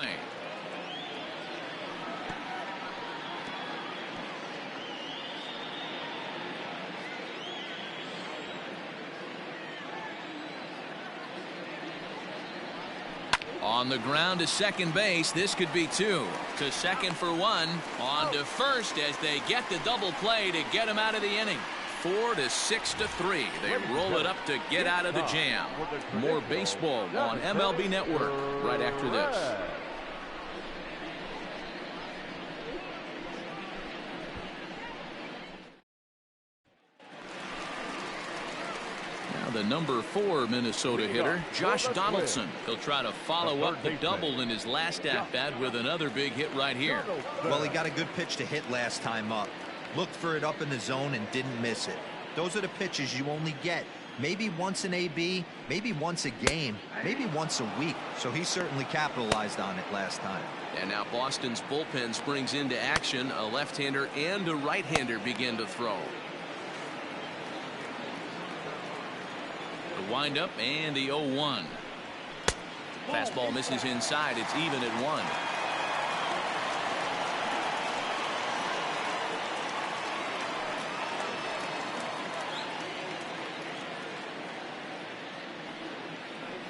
On the ground to second base. This could be 2. To second for 1. On to first as they get the double play to get him out of the inning. 4 to 6 to 3. They roll it up to get out of the jam. More baseball on MLB Network right after this. Now the number 4 Minnesota hitter, Josh Donaldson. He'll try to follow up the double in his last at-bat with another big hit right here. Well, he got a good pitch to hit last time up. Looked for it up in the zone and didn't miss it. Those are the pitches you only get maybe once in AB, maybe once a game, maybe once a week. So he certainly capitalized on it last time. And now Boston's bullpen springs into action. A left-hander and a right-hander begin to throw. The windup and the 0-1. Fastball misses inside. It's even at 1.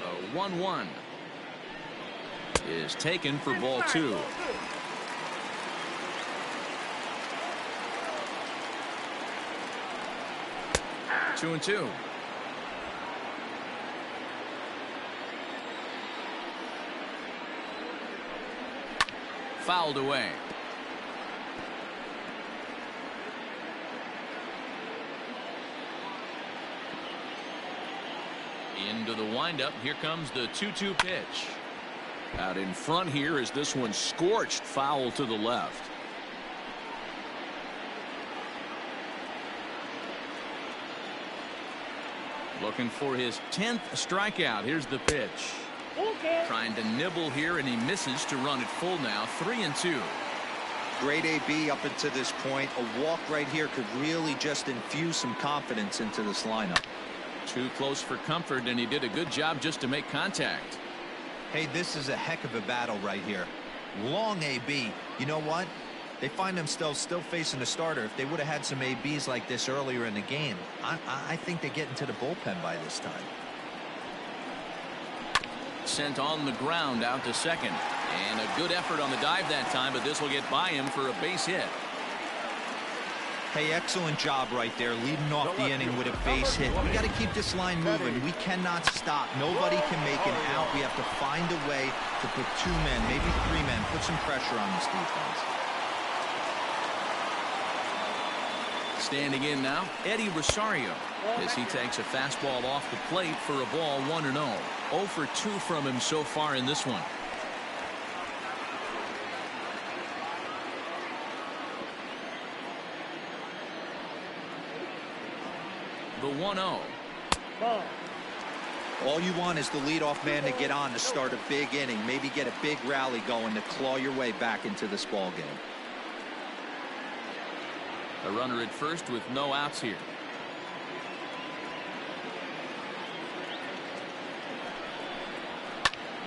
The 1-1 is taken for ball 2. Two and 2. Fouled away. Into the windup. Here comes the 2-2 pitch. Out in front here is this one scorched foul to the left. Looking for his 10th strikeout. Here's the pitch. Trying to nibble here, and he misses to run it full now. 3-2. Great AB up until this point. A walk right here could really just infuse some confidence into this lineup. Too close for comfort, and he did a good job just to make contact. Hey, this is a heck of a battle right here. Long AB. You know what? They find themselves still facing a starter. If they would have had some ABs like this earlier in the game, I think they get into the bullpen by this time. Sent on the ground out to second. And a good effort on the dive that time, but this will get by him for a base hit. Hey, excellent job right there, leading off the inning with a base hit. We got to keep this line moving. We cannot stop. Nobody can make an out. We have to find a way to put 2 men, maybe 3 men, put some pressure on this defense. Standing in now, Eddie Rosario, as he takes a fastball off the plate for a ball 1-0. 0 for 2 from him so far in this one. The 1-0. All you want is the leadoff man to get on to start a big inning, maybe get a big rally going to claw your way back into this ball game. A runner at first with no outs here.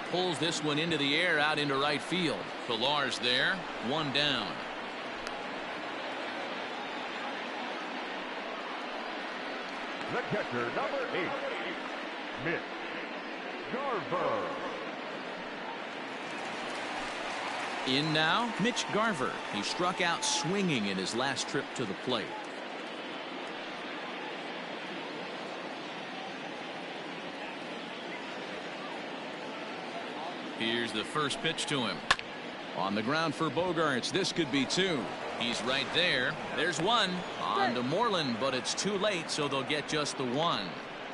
Pulls this one into the air out into right field. Pilar's there. 1 down. The catcher, number 8, Mitch Garver. In now, Mitch Garver. He struck out swinging in his last trip to the plate. Here's the first pitch to him. On the ground for Bogaerts. This could be 2. He's right there. There's one. On to Moreland, but it's too late, so they'll get just the one.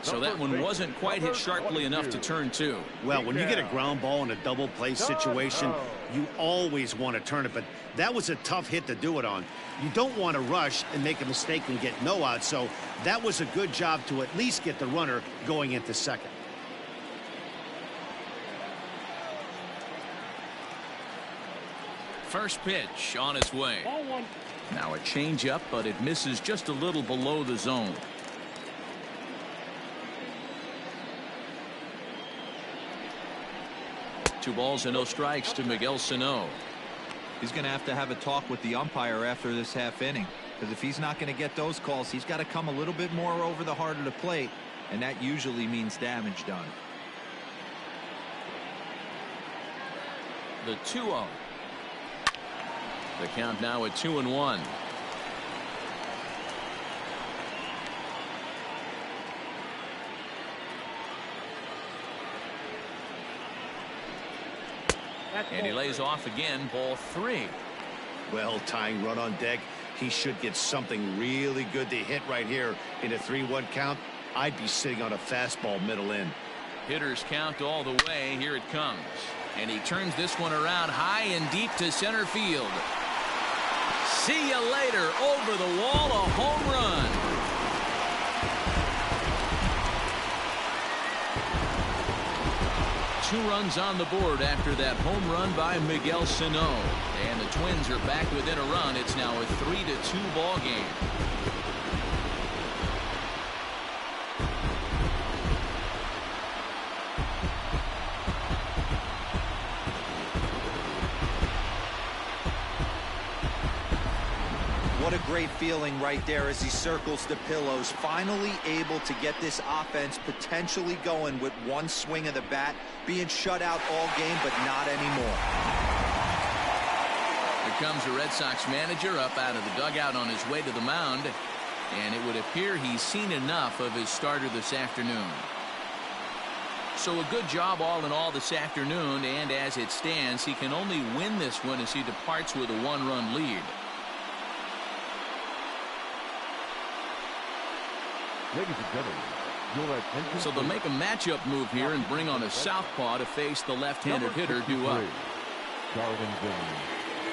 So that one wasn't quite hit sharply enough to turn two. Well, when you get a ground ball in a double play situation, you always want to turn it, but that was a tough hit to do it on. You don't want to rush and make a mistake and get no out, so that was a good job to at least get the runner going into second. First pitch on its way. Now a changeup, but it misses just a little below the zone. Two balls and no strikes to Miguel Sano. He's going to have a talk with the umpire after this half inning, because if he's not going to get those calls, he's got to come a little bit more over the heart of the plate, and that usually means damage done. The 2-0. The count now at 2-1. And he lays off again, ball 3. Well, tying run on deck. He should get something really good to hit right here in a 3-1 count. I'd be sitting on a fastball middle in. Hitters count all the way. Here it comes. And he turns this one around high and deep to center field. See you later. Over the wall, a home run. Two runs on the board after that home run by Miguel Sano. And the Twins are back within a run. It's now a 3-2 ball game. What a great feeling right there as he circles the pillows, finally able to get this offense potentially going with one swing of the bat, being shut out all game, but not anymore. Here comes the Red Sox manager up out of the dugout on his way to the mound, and it would appear he's seen enough of his starter this afternoon. So a good job all in all this afternoon, and as it stands, he can only win this one as he departs with a 1-run lead. Ladies and gentlemen, your attention. So they'll make a matchup move here and bring on a southpaw to face the left-handed hitter due up. Darwinzon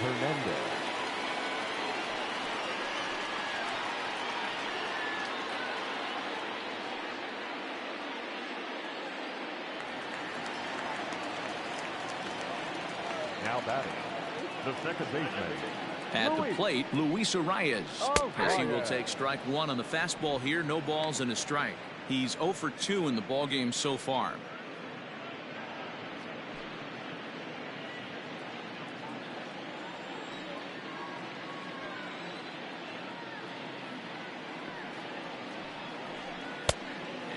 Hernandez. Now batting, the second baseman. At the plate, Luis Arias, as he will take strike one on the fastball here. No balls and a strike. He's 0 for 2 in the ballgame so far.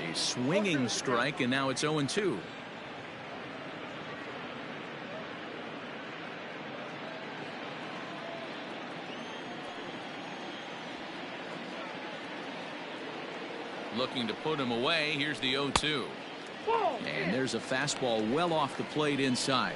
A swinging strike, and now it's 0-2. Looking to put him away. Here's the 0-2. And there's a fastball well off the plate inside.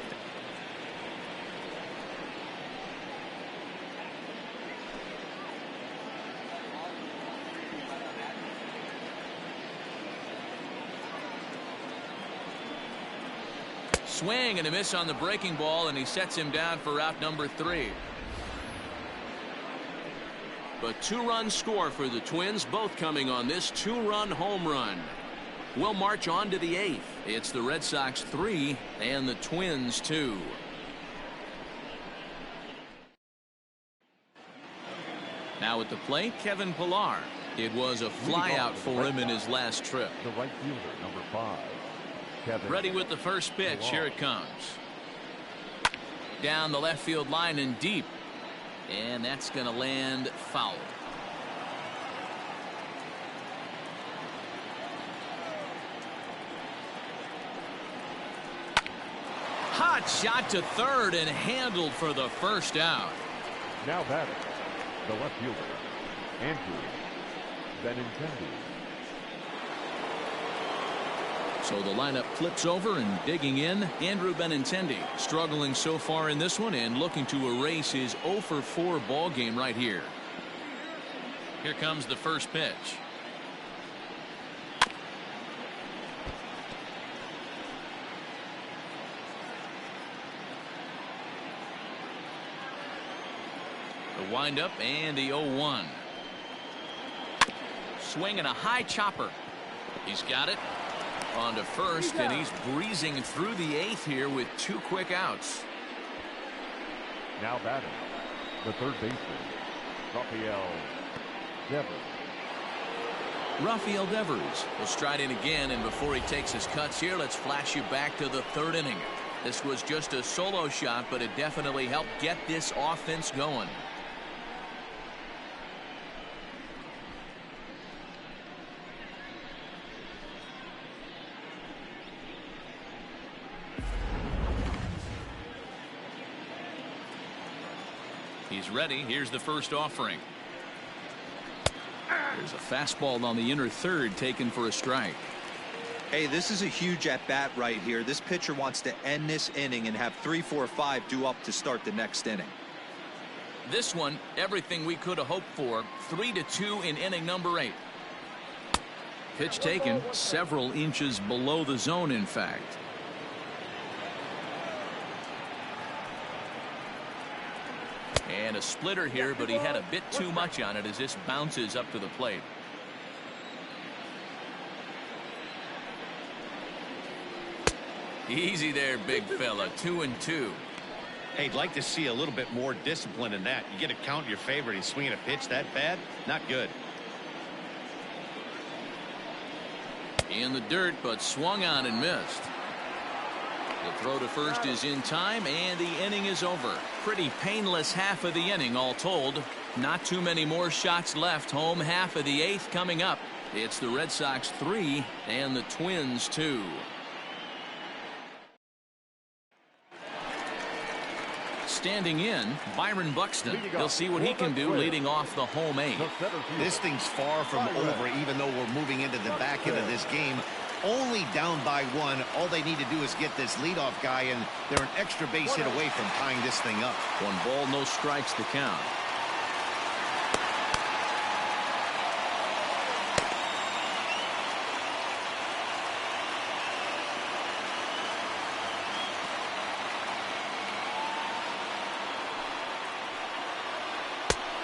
Swing and a miss on the breaking ball, and he sets him down for out number 3. A 2-run score for the Twins, both coming on this 2-run home run. We'll march on to the 8th. It's the Red Sox 3 and the Twins 2. Now at the plate, Kevin Pillar. It was a flyout for him in his last trip. The right fielder, number 5. Kevin Ready with the first pitch. Here it comes. Down the left field line and deep. And that's going to land foul. Hot shot to third and handled for the first out. Now batting, the left fielder, Andrew Benintendi. So the lineup flips over, and digging in, Andrew Benintendi, struggling so far in this one and looking to erase his 0 for 4 ball game right here. Here comes the first pitch. The windup and the 0-1. Swinging a high chopper. He's got it on to first, and he's breezing through the 8th here with 2 quick outs. Now batting, the third baseman, Rafael Devers. Rafael Devers will stride in again, and before he takes his cuts here, let's flash you back to the 3rd inning. This was just a solo shot, but it definitely helped get this offense going. He's ready. Here's the first offering. There's a fastball on the inner 3rd taken for a strike. Hey, this is a huge at-bat right here. This pitcher wants to end this inning and have 3, 4, 5 due up to start the next inning. This one, everything we could have hoped for. 3-2 in inning number 8. Pitch taken several inches below the zone, in fact. And a splitter here, but he had a bit too much on it as this bounces up to the plate. Easy there, big fella. 2-2. Hey, I'd like to see a little bit more discipline in that. You get a count in your favor, he's swinging a pitch that bad? Not good. In the dirt, but swung on and missed. The throw to first is in time, and the inning is over. Pretty painless half of the inning, all told. Not too many more shots left. Home half of the 8th coming up. It's the Red Sox 3 and the Twins 2. Standing in, Byron Buxton. He'll see what he can do leading off the home 8. This thing's far from over, even though we're moving into the back end of this game. Only down by 1. All they need to do is get this leadoff guy, and they're an extra base hit away from tying this thing up. 1 ball, no strikes to count.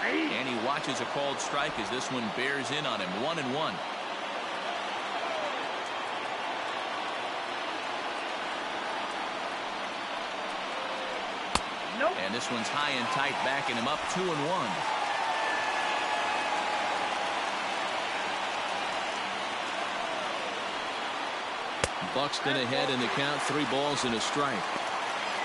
And he watches a called strike as this one bears in on him. 1-1. And this one's high and tight, backing him up. 2-1. Buxton ahead in the count. 3 balls and a strike.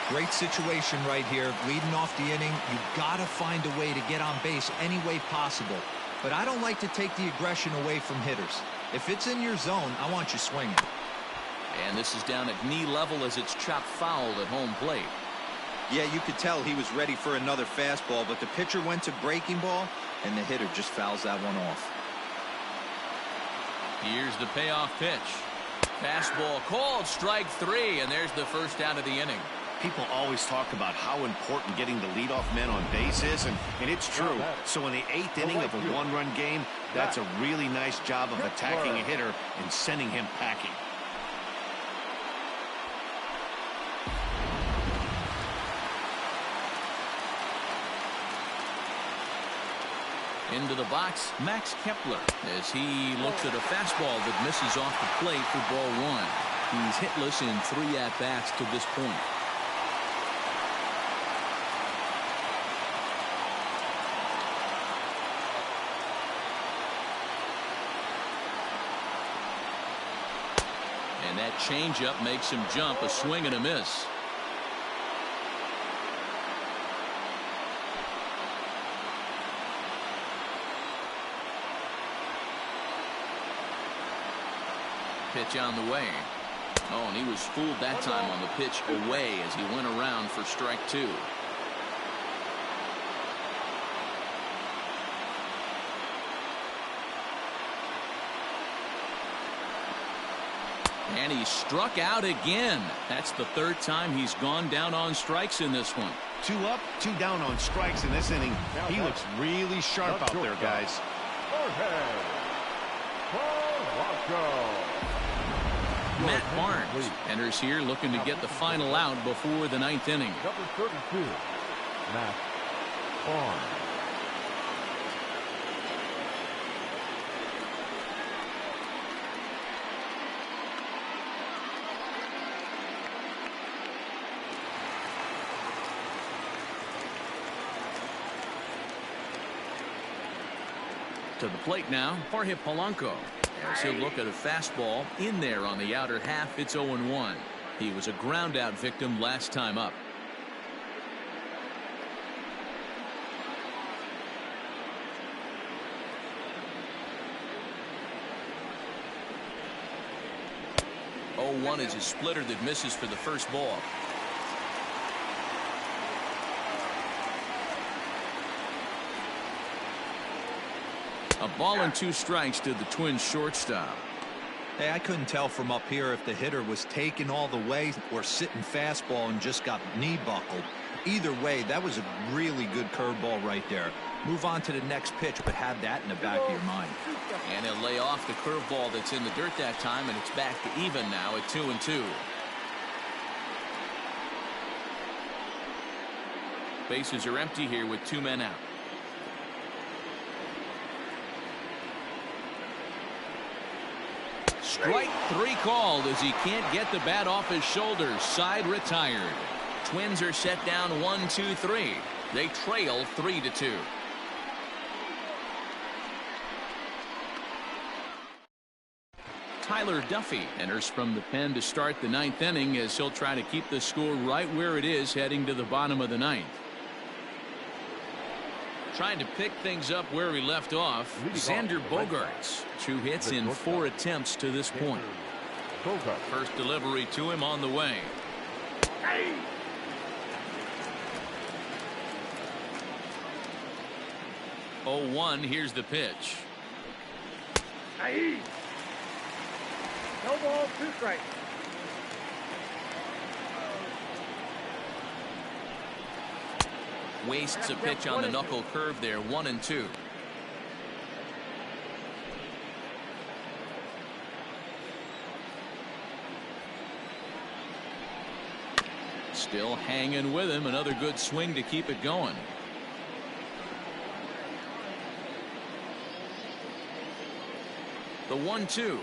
Great situation right here. Leading off the inning, you've got to find a way to get on base any way possible. But I don't like to take the aggression away from hitters. If it's in your zone, I want you swinging. And this is down at knee level as it's chopped foul at home plate. Yeah, you could tell he was ready for another fastball, but the pitcher went to breaking ball, and the hitter just fouls that one off. Here's the payoff pitch. Fastball called, strike 3, and there's the first out of the inning. People always talk about how important getting the leadoff man on base is, and it's true. So in the 8th inning of a 1-run game, that's a really nice job of attacking a hitter and sending him packing. Into the box, Max Kepler, as he looks at a fastball that misses off the plate for ball 1. He's hitless in 3 at-bats to this point. And that changeup makes him jump. A swing and a miss. Pitch on the way. Oh, and he was fooled that time on the pitch away as he went around for strike 2. And he struck out again. That's the third time he's gone down on strikes in this one. 2 up, 2 down on strikes in this inning. He looks really sharp out there, guys. Matt Barnes enters here looking to get the final out before the 9th inning. Number 32, Matt Barnes. To the plate now, Jorge Polanco. As he'll look at a fastball in there on the outer half, it's 0-1. He was a ground out victim last time up. One is a splitter that misses for the first ball. A ball and 2 strikes to the Twins shortstop. Hey, I couldn't tell from up here if the hitter was taking all the way or sitting fastball and just got knee buckled. Either way, that was a really good curveball right there. Move on to the next pitch, but have that in the back of your mind. And he'll lay off the curveball that's in the dirt that time, and it's back to even now at 2-2. Bases are empty here with 2 men out. Strike 3 called as he can't get the bat off his shoulders. Side retired. Twins are set down 1-2-3. They trail 3-2. Tyler Duffy enters from the pen to start the 9th inning as he'll try to keep the score right where it is heading to the bottom of the 9th. Trying to pick things up where he left off, Xander Bogaerts. 2 hits in 4 attempts to this point. First delivery to him on the way. 0-1, here's the pitch. No ball, 2 strikes. Wastes a pitch on the knuckle curve there, 1-2. Still hanging with him. Another good swing to keep it going. The 1-2.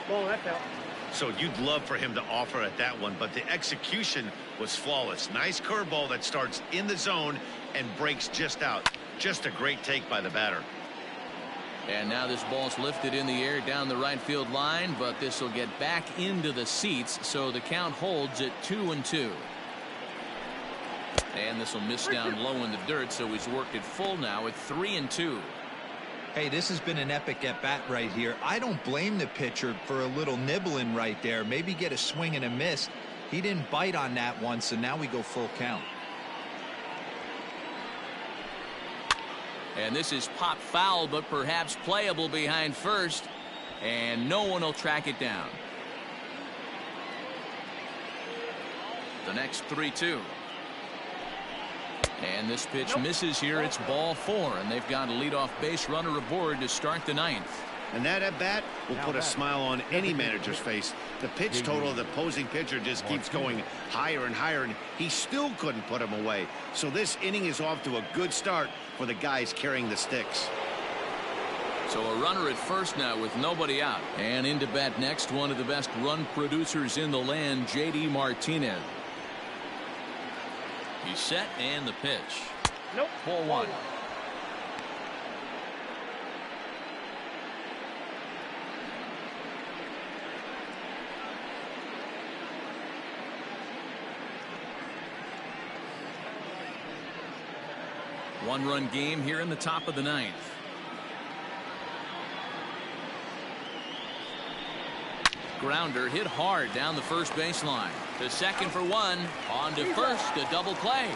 Ball, that's out. So you'd love for him to offer at that one, but the execution was flawless. Nice curveball that starts in the zone and breaks just out. Just a great take by the batter. And now this ball's lifted in the air down the right field line, but this will get back into the seats, so the count holds at 2-2. And this will miss down low in the dirt, so he's worked it full now at 3-2. Hey, this has been an epic at-bat right here. I don't blame the pitcher for a little nibbling right there. Maybe get a swing and a miss. He didn't bite on that one, so now we go full count. And this is pop foul, but perhaps playable behind first. And no one will track it down. The next 3-2. And this pitch misses here. It's ball 4, and they've got a leadoff base runner aboard to start the 9th. And that at bat will put a smile on any manager's face. The pitch total of the opposing pitcher just keeps going higher and higher, and he still couldn't put him away. So this inning is off to a good start for the guys carrying the sticks. So a runner at first now with nobody out. And into bat next, one of the best run producers in the land, J.D. Martinez. He's set, and the pitch. Nope. Ball 1. One-run game here in the top of the 9th. grounder hit hard down the first baseline. The second for one. On to first, a double play.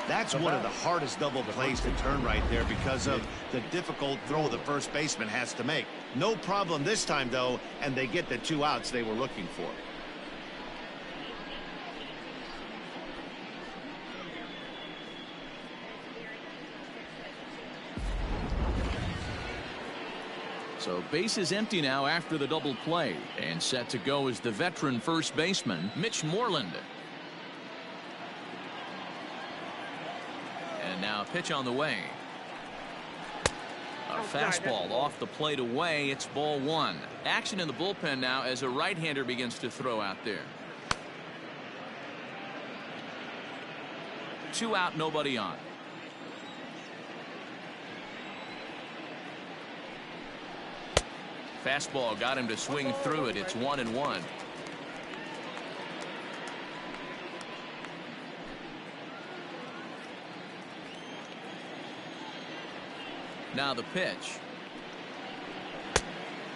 That's one of the hardest double plays to turn right there because of the difficult throw the first baseman has to make. No problem this time, though, and they get the 2 outs they were looking for. So base is empty now after the double play, and set to go is the veteran first baseman, Mitch Moreland. And now a pitch on the way. A fastball off the plate away. It's ball 1. Action in the bullpen now as a right-hander begins to throw out there. 2 out, nobody on. Fastball got him to swing through it. It's 1-1. Now the pitch.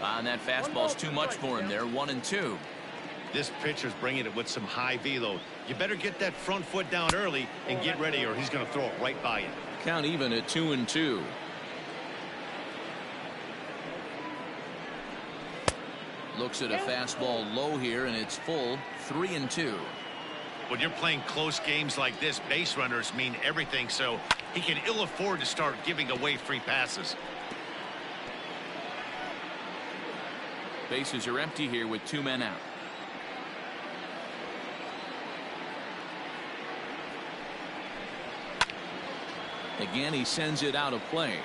And that fastball's too much for him there. 1-2. This pitcher's bringing it with some high velo. You better get that front foot down early and get ready, or he's going to throw it right by you. Count even at 2-2. Looks at a fastball low here, and it's full. 3-2. When you're playing close games like this, base runners mean everything, so he can ill afford to start giving away free passes. Bases are empty here with 2 men out. Again, he sends it out of play.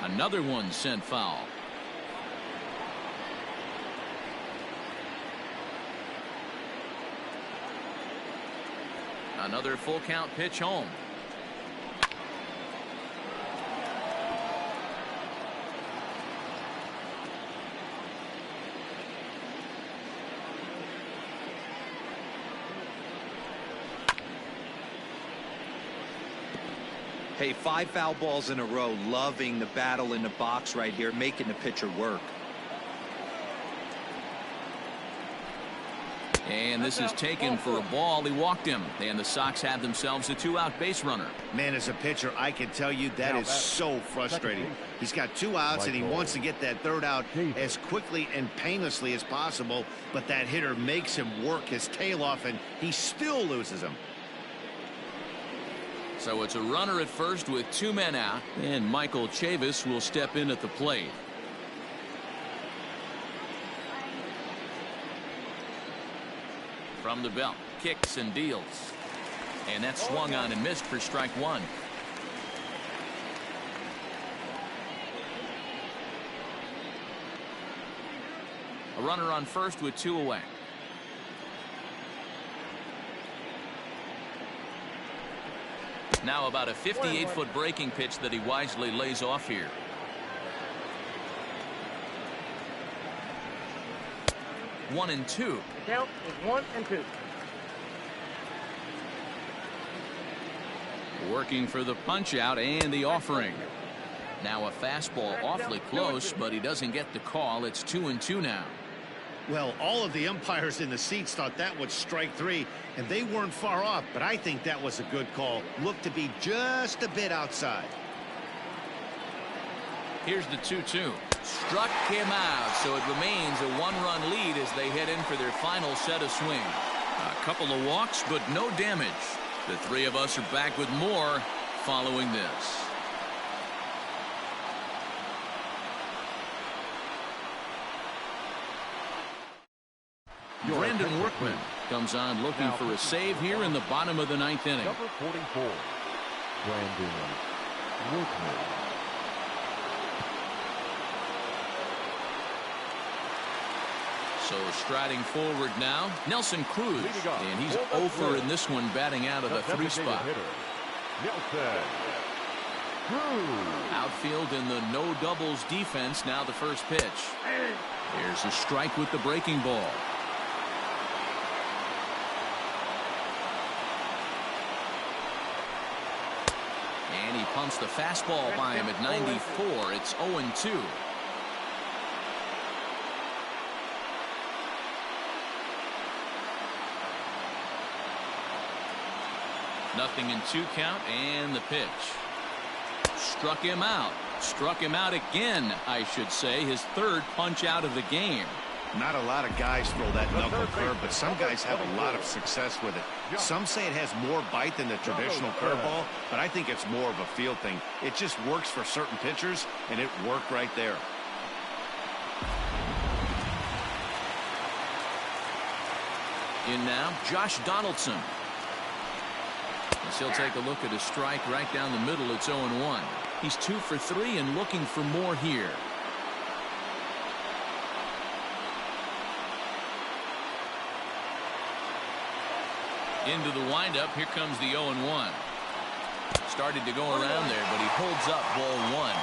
Another one sent foul. Another full count pitch home. Hey, 5 foul balls in a row. Loving the battle in the box right here, making the pitcher work. And this is taken for a ball. He walked him, and the Sox have themselves a 2-out base runner. Man, as a pitcher, I can tell you that is so frustrating. He's got 2 outs, and he wants to get that 3rd out as quickly and painlessly as possible, but that hitter makes him work his tail off, and he still loses him. So it's a runner at first with 2 men out, and Michael Chavis will step in at the plate. From the belt, kicks and deals. And that swung on and missed for strike 1. A runner on first with 2 away. Now about a 58-foot breaking pitch that he wisely lays off here. One and two. The count is 1-2. Working for the punch out and the offering. Now a fastball awfully close, but he doesn't get the call. It's 2-2 now. Well, all of the umpires in the seats thought that was strike 3, and they weren't far off, but I think that was a good call. Looked to be just a bit outside. Here's the 2-2. Struck him out, so it remains a 1-run lead as they head in for their final set of swings. A couple of walks, but no damage. The three of us are back with more following this. Brandon Workman comes on looking for a save here in the bottom of the 9th inning. Number 44, Brandon Workman. So striding forward now, Nelson Cruz, and he's over in this one, batting out of the 3 spot. Nelson Outfield in the no doubles defense. Now the first pitch. Here's a strike with the breaking ball. And he pumps the fastball by him at 94. It's 0-2. Nothing in 2 count, and the pitch. Struck him out. Struck him out again, I should say. His 3rd punch out of the game. Not a lot of guys throw that knuckle curve, but some guys have a lot of success with it. Some say it has more bite than the traditional curveball, but I think it's more of a feel thing. It just works for certain pitchers, and it worked right there. In now, Josh Donaldson. As he'll take a look at a strike right down the middle. It's 0-1. He's 2 for 3 and looking for more here. Into the windup. Here comes the 0-1. Started to go around there, but he holds up ball 1.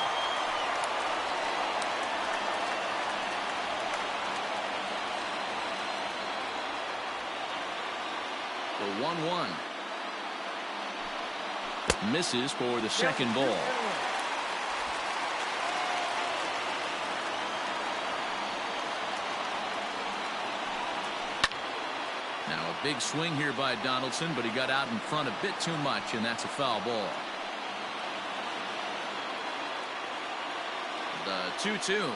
The 1-1. Misses for the second ball. Now a big swing here by Donaldson, but he got out in front a bit too much, and that's a foul ball. The 2-2.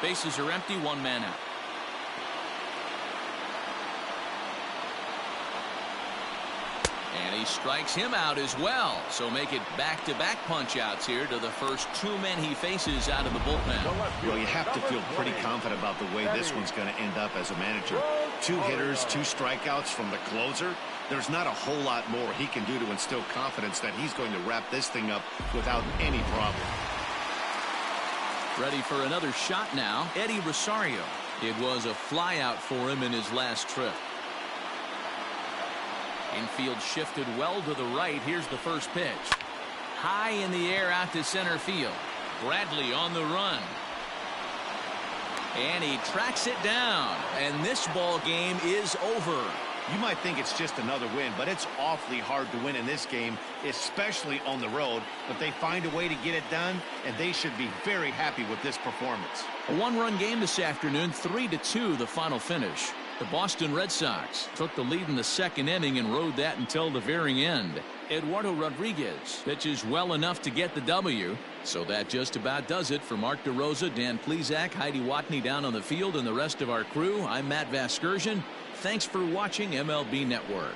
Bases are empty, 1 man out. And he strikes him out as well. So make it back-to-back punch-outs here to the first 2 men he faces out of the bullpen. Well, you have to feel pretty confident about the way this one's going to end up as a manager. 2 hitters, 2 strikeouts from the closer. There's not a whole lot more he can do to instill confidence that he's going to wrap this thing up without any problem. Ready for another shot now, Eddie Rosario. It was a flyout for him in his last trip. Infield shifted well to the right. Here's the first pitch. High in the air out to center field. Bradley on the run. And he tracks it down. And this ball game is over. You might think it's just another win, but it's awfully hard to win in this game, especially on the road. But they find a way to get it done, and they should be very happy with this performance. A 1-run game this afternoon, 3-2 the final finish. The Boston Red Sox took the lead in the 2nd inning and rode that until the very end. Eduardo Rodriguez pitches well enough to get the W. So that just about does it for Mark DeRosa, Dan Plesac, Heidi Watney down on the field, and the rest of our crew. I'm Matt Vasgersian. Thanks for watching MLB Network.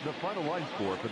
The final line score for